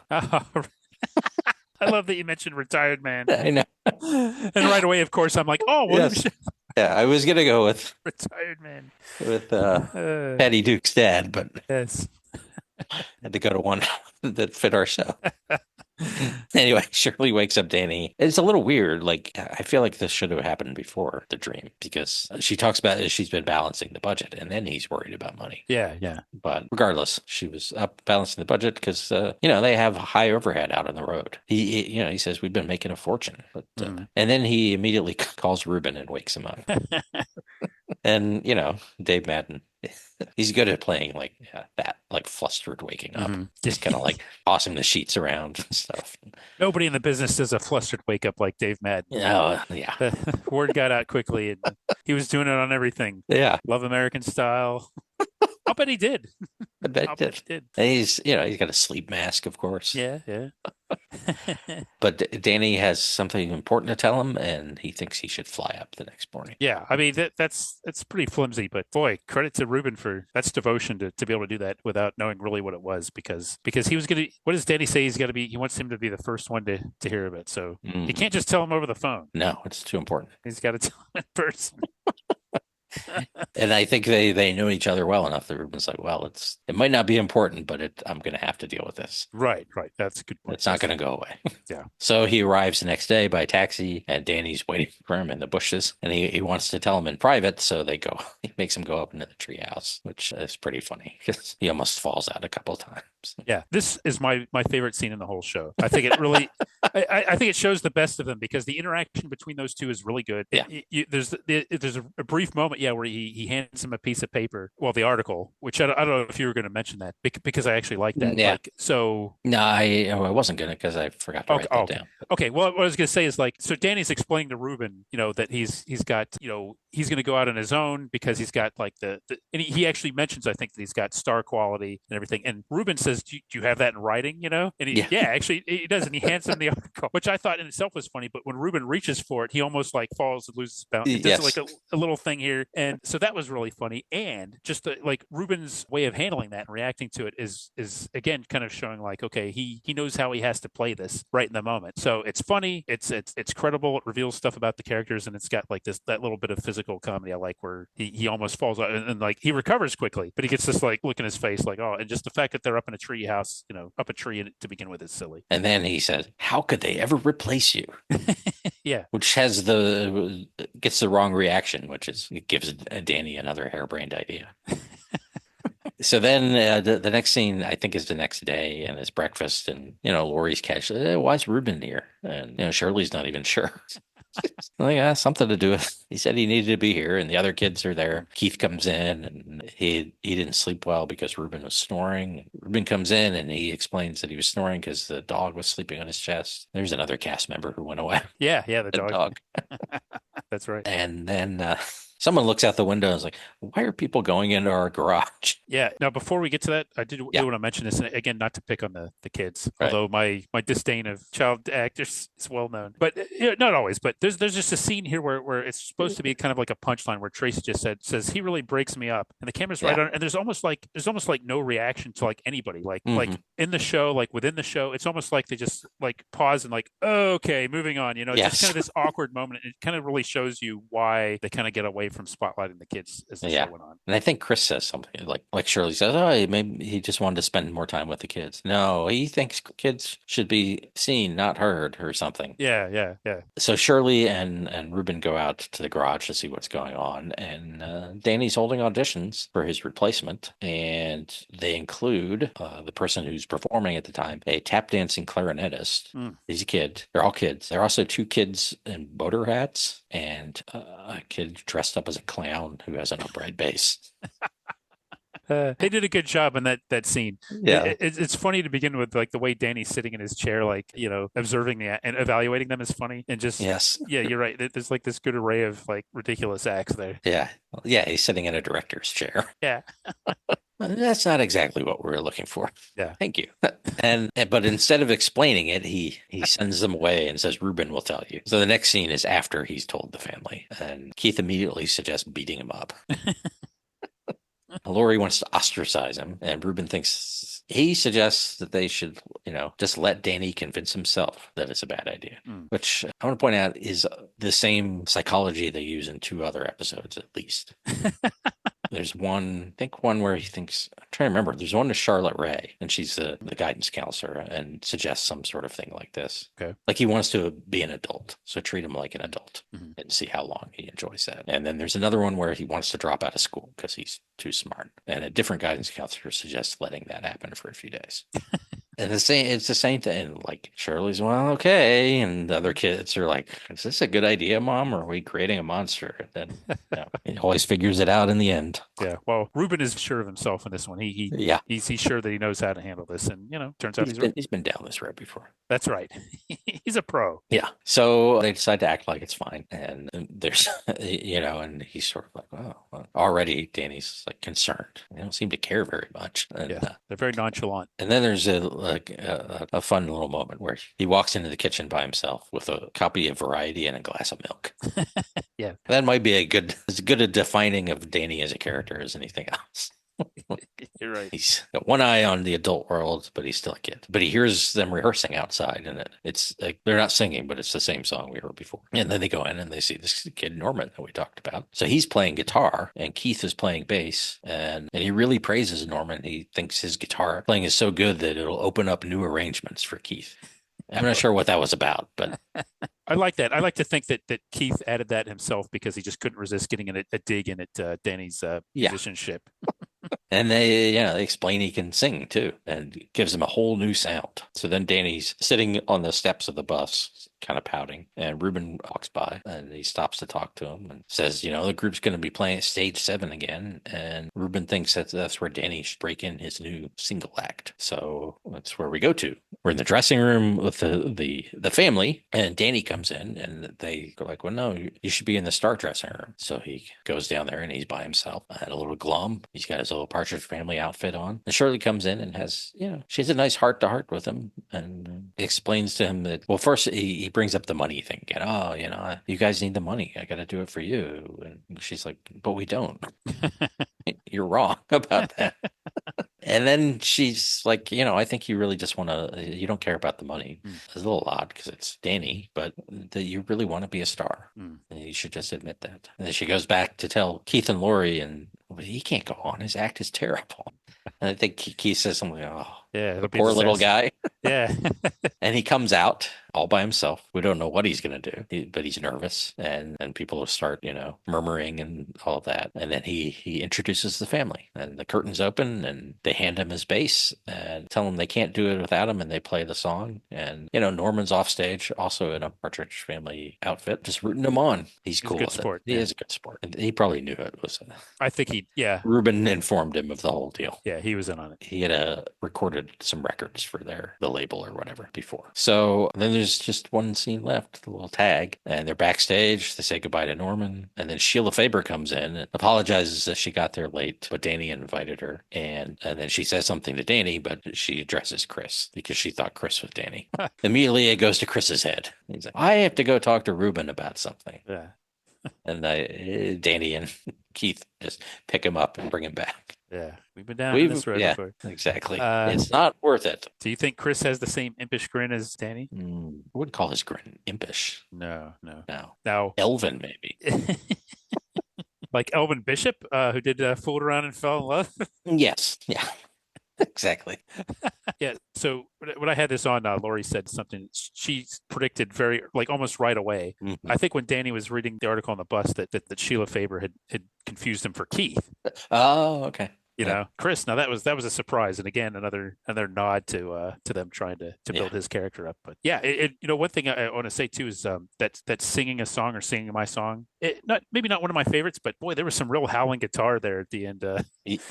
I love that you mentioned Retired Man. I know. And right away, of course, I'm like, oh, William Shallard. Yeah, I was gonna go with Retired Man with Patty Duke's dad, but yes, had to go to one that fit our show. Anyway, Shirley wakes up Danny. It's a little weird. Like, I feel like this should have happened before the dream, because she talks about she's been balancing the budget, and then he's worried about money. Yeah, yeah. But regardless, she was up balancing the budget because they have high overhead out on the road. He says we've been making a fortune, but and then he immediately calls Ruben and wakes him up. And Dave Madden, he's good at playing that, like flustered waking up. Just kind of like tossing the sheets around and stuff. Nobody in the business does a flustered wake up like Dave Madden. Yeah. The word got out quickly, and he was doing it on everything. Yeah. Love American Style. I'll bet he did. I bet he did. And he's got a sleep mask, of course. Yeah, yeah. But Danny has something important to tell him, and he thinks he should fly up the next morning. Yeah, I mean that's pretty flimsy, but boy, credit to Ruben for that's devotion to be able to do that without knowing really what it was, because he was gonna. What does Danny say? He wants him to be the first one to hear of it, so he can't just tell him over the phone. No, it's too important. He's got to tell him in person. And I think they know each other well enough that Ruben's like, well, it might not be important, but I'm going to have to deal with this. Right. That's a good point. It's not going to go away. Yeah. So he arrives the next day by taxi, and Danny's waiting for him in the bushes, and he wants to tell him in private. So he makes him go up into the treehouse, which is pretty funny because he almost falls out a couple of times. Yeah, this is my favorite scene in the whole show. I think it really, I think it shows the best of them because the interaction between those two is really good. Yeah, there's a brief moment, where he hands him a piece of paper, the article, which I don't know if you were going to mention that because I actually like that. Yeah. No, I wasn't going to because I forgot to write that down. Okay, well, what I was going to say is so Danny's explaining to Ruben, that he's got, he's going to go out on his own because he's got like and he actually mentions, I think, that he's got star quality and everything. And Ruben says, do you have that in writing, And actually he does. And he hands him the article, which I thought in itself was funny. But when Ruben reaches for it, he almost like falls and loses balance. He does like a little thing here. And so that was really funny. And just like Ruben's way of handling that and reacting to it is again, kind of showing like, okay, he knows how he has to play this right in the moment. So it's funny. It's credible. It reveals stuff about the characters. And it's got like that little bit of physical comedy I like where he almost falls out and like he recovers quickly, but he gets this like look in his face like, oh, and just the fact that they're up in a tree house, up a tree to begin with is silly. And then he says, how could they ever replace you? Yeah. Which gets the wrong reaction, it gives Danny another harebrained idea. So then the next scene, I think, is the next day, and it's breakfast, and Lori's casually, why is Ruben here? And Shirley's not even sure. Like, something to do with. He said he needed to be here, and the other kids are there. Keith comes in, and he didn't sleep well because Ruben was snoring. Ruben comes in, and he explains that he was snoring because the dog was sleeping on his chest. There's another cast member who went away. Yeah, the dog. That's right. And then someone looks out the window and is like, why are people going into our garage? Yeah. Now, before we get to that, I do want to mention this, and again, not to pick on the kids, right. Although my disdain of child actors is well known. But not always. But there's just a scene here where it's supposed to be kind of like a punchline where Tracy just says he really breaks me up, and the camera's right on, and there's almost like no reaction to like anybody, like in the show, like within the show, it's almost like they just like pause and like, oh, okay, moving on. It's just kind of this awkward moment. It kind of really shows you why they kind of get away from spotlighting the kids as the show Yeah. went on. And I think Chris says something like Shirley says, oh, maybe he just wanted to spend more time with the kids. No, he thinks kids should be seen, not heard, or something. Yeah, yeah, yeah. So Shirley and Ruben go out to the garage to see what's going on, and Danny's holding auditions for his replacement, and they include the person who's performing at the time, a tap dancing clarinetist. Mm. He's a kid. They're all kids. There are also two kids in boater hats and a kid dressed up as a clown who has an upright bass. They did a good job in that scene. Yeah. It's funny to begin with, like the way Danny's sitting in his chair, like, observing and evaluating them is funny. And just, Yes. yeah, you're right. There's like this good array of like ridiculous acts there. Yeah. Yeah. He's sitting in a director's chair. Yeah. That's not exactly what we were looking for. Yeah. Thank you. But instead of explaining it, he sends them away and says, Ruben will tell you. So the next scene is after he's told the family, and Keith immediately suggests beating him up. Lori wants to ostracize him, and Ruben thinks he suggests that they should, just let Danny convince himself that it's a bad idea, which I want to point out is the same psychology they use in 2 other episodes, at least. There's one where he thinks, I'm trying to remember, there's one to Charlotte Ray, and she's the guidance counselor and suggests some sort of thing like this. Okay. Like he wants to be an adult, so treat him like an adult and see how long he enjoys that. And then there's another one where he wants to drop out of school because he's too smart. And a different guidance counselor suggests letting that happen for a few days. And it's the same thing. Like Shirley's, well, okay, and the other kids are like, "Is this a good idea, Mom? Or are we creating a monster?" And then he always figures it out in the end. Yeah. Well, Ruben is sure of himself in this one. He's sure that he knows how to handle this, and turns out He's been down this road before. That's right. He's a pro. Yeah. So they decide to act like it's fine, and there's and he's sort of like, oh, well. Already Danny's like concerned. They don't seem to care very much. And, they're very nonchalant. And then there's a fun little moment where he walks into the kitchen by himself with a copy of Variety and a glass of milk. Yeah, that might be as good a defining of Danny as a character as anything else. You're right. He's got one eye on the adult world, but he's still a kid. But he hears them rehearsing outside, and it's like they're not singing, but it's the same song we heard before. And then they go in and they see this kid Norman that we talked about. So he's playing guitar, and Keith is playing bass, and he really praises Norman. He thinks his guitar playing is so good that it'll open up new arrangements for Keith. I'm not sure what that was about, but I like that. I like to think that Keith added that himself because he just couldn't resist getting a dig in at Danny's musicianship. And they explain he can sing too, and it gives him a whole new sound. So then Danny's sitting on the steps of the bus, kind of pouting, and Ruben walks by and he stops to talk to him and says, the group's going to be playing at stage 7 again. And Ruben thinks that's where Danny should break in his new single act. So that's where we go to. We're in the dressing room with the family, and Danny comes in and they go like, well, no, you should be in the star dressing room. So he goes down there and he's by himself. I had a little glum. He's got his little Partridge Family outfit on. And Shirley comes in and has, she has a nice heart to heart with him and explains to him that, well, first he brings up the money thing again. Oh, you guys need the money. I got to do it for you. And she's like, but we don't. You're wrong about that. And then she's like, I think you really just want to, you don't care about the money. It's a little odd because it's Danny, but that you really want to be a star. And you should just admit that. And then she goes back to tell Keith and Lori, and he can't go on. His act is terrible. And I think Keith says something, oh, yeah, the poor little guy. Yeah. And he comes out all by himself. We don't know what he's going to do, but he's nervous. And people will start, murmuring and all of that. And then he introduces the family. And the curtains open and they hand him his bass and tell him they can't do it without him. And they play the song. And, Norman's off stage, also in a Partridge Family outfit, just rooting him on. He's cool. A good sport. He is a good sport. And he probably knew it was. I think Ruben informed him of the whole deal. Yeah, he was in on it. He had recorded some records for the label or whatever before. So then there's just one scene left, a little tag, and they're backstage. They say goodbye to Norman, and then Sheila Faber comes in and apologizes that she got there late, but Danny invited her, and then she says something to Danny, but she addresses Chris because she thought Chris was Danny. Immediately it goes to Chris's head. He's like, I have to go talk to Ruben about something. Yeah. And Danny and Keith just pick him up and bring him back. Yeah, we've been down this road before. Exactly. It's not worth it. Do you think Chris has the same impish grin as Danny? I wouldn't call his grin impish. No. Now, Elvin, maybe. like Elvin Bishop, who did Fooled Around and Fell in Love. Yes. Yeah. Exactly. Yeah. So when I had this on, Lori said something. She predicted very, like almost right away. Mhm. I think when Danny was reading the article on the bus that Sheila Faber had confused him for Keith. Oh, okay. Yeah. Chris. Now that was a surprise, and again another nod to them trying to Yeah. build his character up. But yeah, one thing I want to say too is that singing a song or singing my song, not maybe not one of my favorites, but boy, there was some real howling guitar there at the end.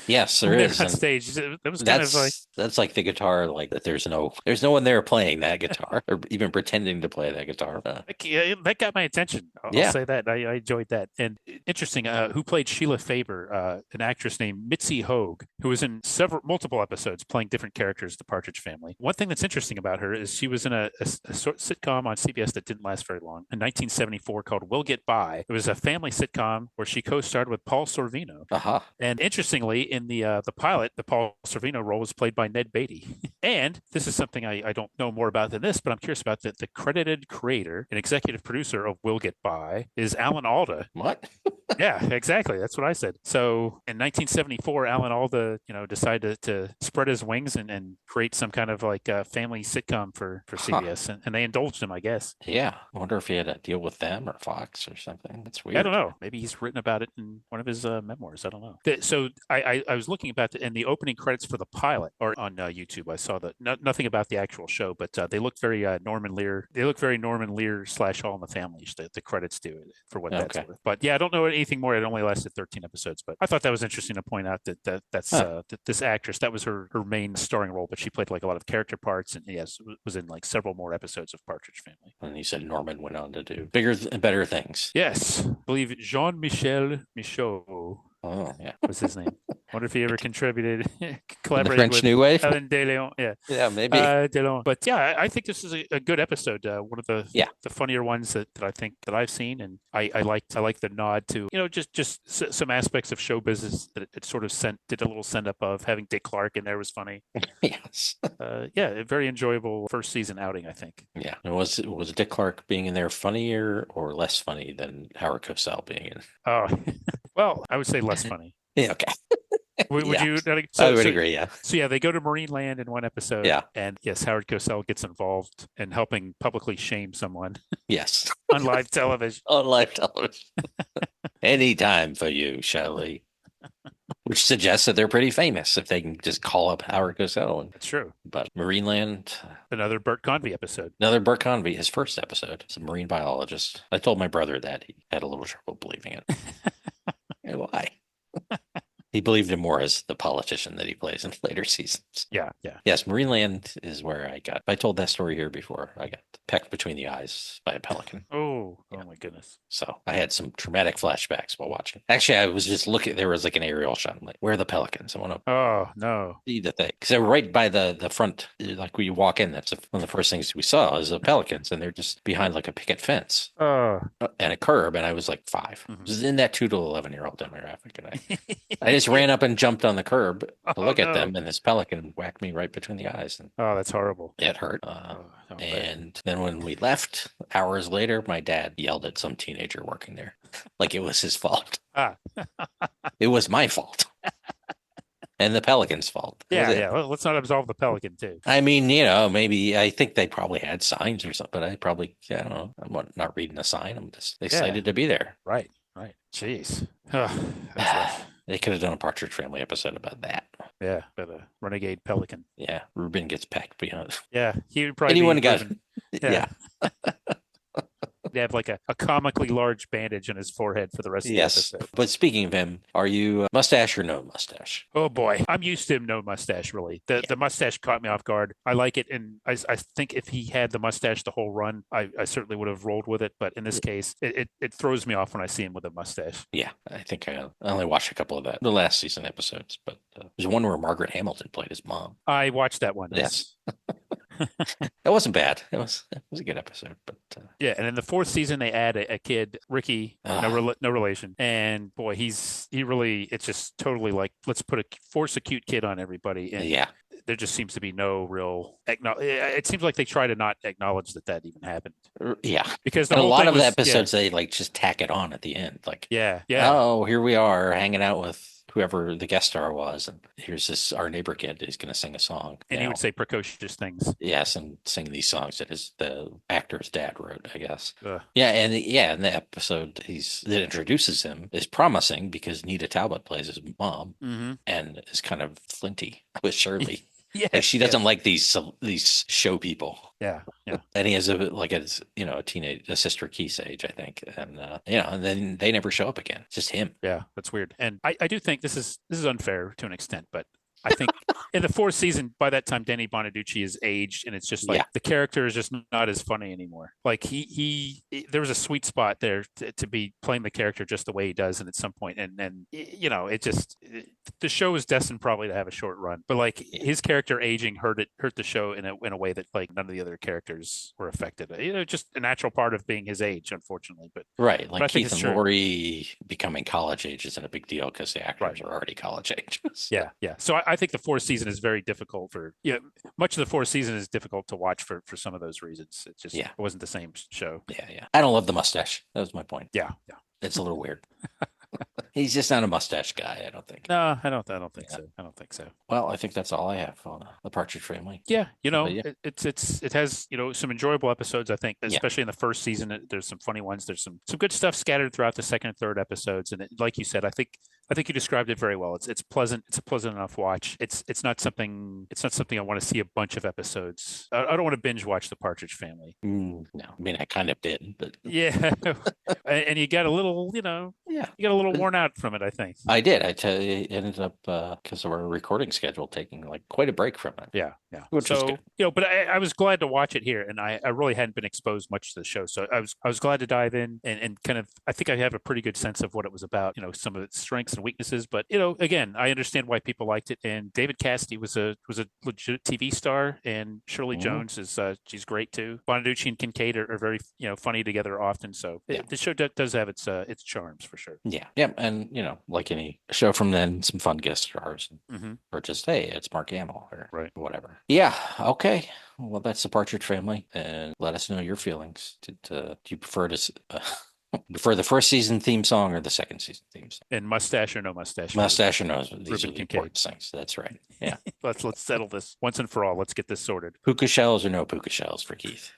Yes, there When they were is. on And stage, it was kind of like that's like the guitar, like that there's no one there playing that guitar or even pretending to play that guitar. yeah, that got my attention. I'll Yeah. say that I enjoyed that. And interesting, who played Sheila Faber, an actress named Mitzi Hoag, who was in multiple episodes playing different characters, the Partridge Family. One thing that's interesting about her is she was in a sort sitcom on CBS that didn't last very long in 1974 called We'll Get By. It was a family sitcom where she co-starred with Paul Sorvino. Uh-huh. And interestingly, in the pilot, the Paul Sorvino role was played by Ned Beatty. And this is something I don't know more about than this, but I'm curious about the credited creator and executive producer of We'll Get By is Alan Alda. What? Yeah, exactly. That's what I said. So in 1974, Alan Alda, decided to spread his wings and create some kind of like family sitcom for Huh. CBS, and they indulged him, I guess. Yeah. I wonder if he had a deal with them or Fox or something. That's I don't weird. know. Maybe he's written about it in one of his memoirs. I don't know. So I was looking about in the opening credits for the pilot or on YouTube. I saw that nothing about the actual show, but they looked very Norman Lear. They look very Norman Lear / All in the Family. The credits do for what that's Okay. worth. But yeah, I don't know anything more. It only lasted 13 episodes, but I thought that was interesting to point out that's Huh. that this actress, that was her main starring role, but she played like a lot of character parts, and yes, was in like several more episodes of Partridge Family. And you said Norman went on to do bigger and better things. Yes, I believe Jean-Michel Michaud Oh, yeah. was his name. Wonder if he ever contributed, In the collaborated French with New Wave? Alain Delon. Yeah, Yeah, maybe. Delon. But yeah, I think this is a good episode. One of Yeah. the funnier ones that I think that I've seen, and I like the nod to just some aspects of show business that it sort of did a little send up of having Dick Clark in there was funny. Yes. Yeah, a very enjoyable first season outing, I think. Yeah. And was Dick Clark being in there funnier or less funny than Howard Cosell being in? Oh, well, I would say less funny. Yeah. Okay. Would Yeah. you? I would agree. Yeah. So yeah, they go to Marine Land in one episode. Yeah. And yes, Howard Cosell gets involved in helping publicly shame someone Yes. on live television. On live television. Anytime for you, Shelley. Which suggests that they're pretty famous if they can just call up Howard Cosell. That's true. But Marineland, Another Bert Convy episode. another Bert Convy, his first episode. He's a marine biologist. I told my brother that he had a little trouble believing it. And why? He believed him more as the politician that he plays in later seasons. Yeah, yeah. Yes, Marineland is where I told that story here before. I got pecked between the eyes by a pelican. Oh Yeah. my goodness. So I had some traumatic flashbacks while watching. Actually, I was just looking. There was like an aerial shot. I'm like, where are the pelicans? I want to Oh no. see the thing because they're right by the front. Like when you walk in, that's one of the first things we saw is the pelicans, and they're just behind like a picket fence Oh. and a curb. And I was like 5. Mhm. I was in that 2 to 11-year-old demographic, and I just ran up and jumped on the curb to look at them, and this pelican whacked me right between the eyes, and Oh, that's horrible. it hurt. Oh, And then when we left, hours later, my dad yelled at some teenager working there, like it was his fault. Ah. It was my fault. And the pelican's fault. Yeah. Well, let's not absolve the pelican too. I mean, maybe I think they probably had signs or something, but I don't know. I'm not reading a sign. I'm just excited to be there. Right. Jeez. Oh, that's rough. They could have done a Partridge Family episode about that. Yeah, but a renegade pelican. Yeah, Ruben gets pecked behind. Yeah, he would probably Anyone be got Ruben. Yeah. They have like a comically large bandage on his forehead for the rest of the Yes. episode. But speaking of him, are you mustache or no mustache? Oh boy, I'm used to him no mustache. Really, the mustache caught me off guard. I like it, and I think if he had the mustache the whole run, I certainly would have rolled with it. But in this case, it throws me off when I see him with a mustache. Yeah, I think I only watched a couple of the last season episodes, but there's one where Margaret Hamilton played his mom. I watched that one. Yes. It wasn't bad. It was a good episode, but yeah. And in the 4th season, they add a kid, Ricky, no relation, and boy, he really, it's just totally like let's force a cute kid on everybody. And yeah, there just seems to be no real. It seems like they try to not acknowledge that even happened. Yeah, because the and a whole lot thing of the was episodes they like just tack it on at the end, like, yeah. oh, here we are hanging out with whoever the guest star was, and here's this our neighbor kid who's going to sing a song. And he would say precocious things. Yes, and sing these songs that the actor's dad wrote, I guess. Ugh. Yeah, and in the episode that introduces him is promising because Nita Talbot plays his mom and is kind of flinty with Shirley. Yeah, like she doesn't like these show people. Yeah. And he has a sister Keith's age, I think, and and then they never show up again. It's just him. Yeah, that's weird. And I do think this is unfair to an extent, but I think in the fourth season, by that time, Danny Bonaducci is aged, and it's just like the character is just not as funny anymore. Like there was a sweet spot there to be playing the character just the way he does, and at some point, and then the show is destined probably to have a short run. But like his character aging hurt the show in a way that like none of the other characters were affected. Just a natural part of being his age, unfortunately. But right, like but Keith and Laurie becoming college age isn't a big deal because the actors are already college age. Yeah. So I think the fourth season is very difficult much of the fourth season is difficult to watch for some of those reasons. It just it wasn't the same show. Yeah. I don't love the mustache. That was my point. Yeah. It's a little weird. He's just not a mustache guy, I don't think. No, I don't think so. I don't think so. Well, I think that's all I have on the Partridge Family. Yeah, it has some enjoyable episodes. I think, especially in the first season, there's some funny ones. There's some good stuff scattered throughout the second and third episodes. And like you said, I think you described it very well. It's pleasant. It's a pleasant enough watch. It's not something I want to see a bunch of episodes. I don't want to binge watch the Partridge Family. No, I mean I kind of did, but yeah, and you got a little, you got a little worn out from it. I think I did. I tell you, it ended up because of our recording schedule taking like quite a break from it. Yeah. Which was good. But I was glad to watch it here, and I really hadn't been exposed much to the show, so I was glad to dive in and kind of I think I have a pretty good sense of what it was about. Some of its strengths and weaknesses, but again, I understand why people liked it. And David Cassidy was a legit TV star, and Shirley Jones is she's great too. Bonaducci and Kincaid are very funny together often. So the show does have its charms for sure. Yeah, and like any show from then, some fun guest stars, or just hey, it's Mark Hamill or whatever. Yeah, okay. Well, that's the Partridge Family, and let us know your feelings. Do you prefer prefer the first season theme song or the second season theme song? And mustache or no mustache? Mustache or no? These are the important things. That's right. Yeah. Let's settle this once and for all. Let's get this sorted. Puka shells or no puka shells for Keith?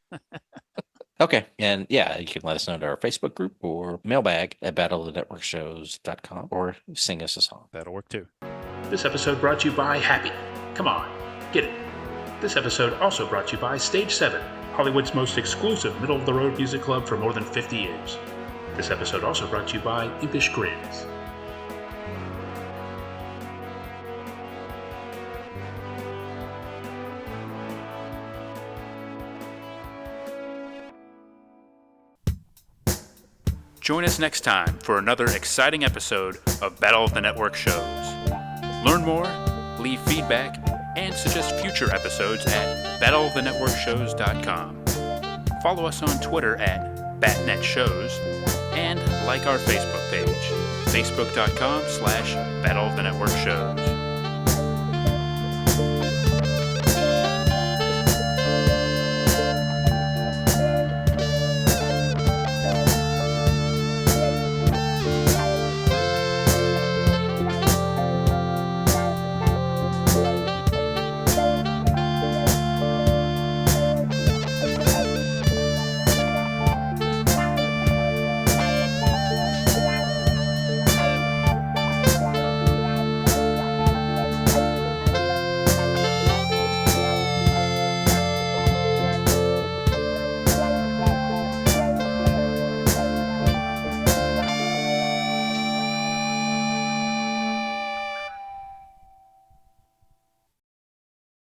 Okay. And you can let us know to our Facebook group or mailbag at battleofthenetworkshows.com or sing us a song. That'll work too. This episode brought to you by Happy. Come on, get it. This episode also brought to you by Stage 7, Hollywood's most exclusive middle-of-the-road music club for more than 50 years. This episode also brought to you by Impish Grins. Join us next time for another exciting episode of Battle of the Network Shows. Learn more, leave feedback, and suggest future episodes at battleofthenetworkshows.com. Follow us on Twitter at BatNetShows and like our Facebook page, facebook.com/Battle of the Network Shows.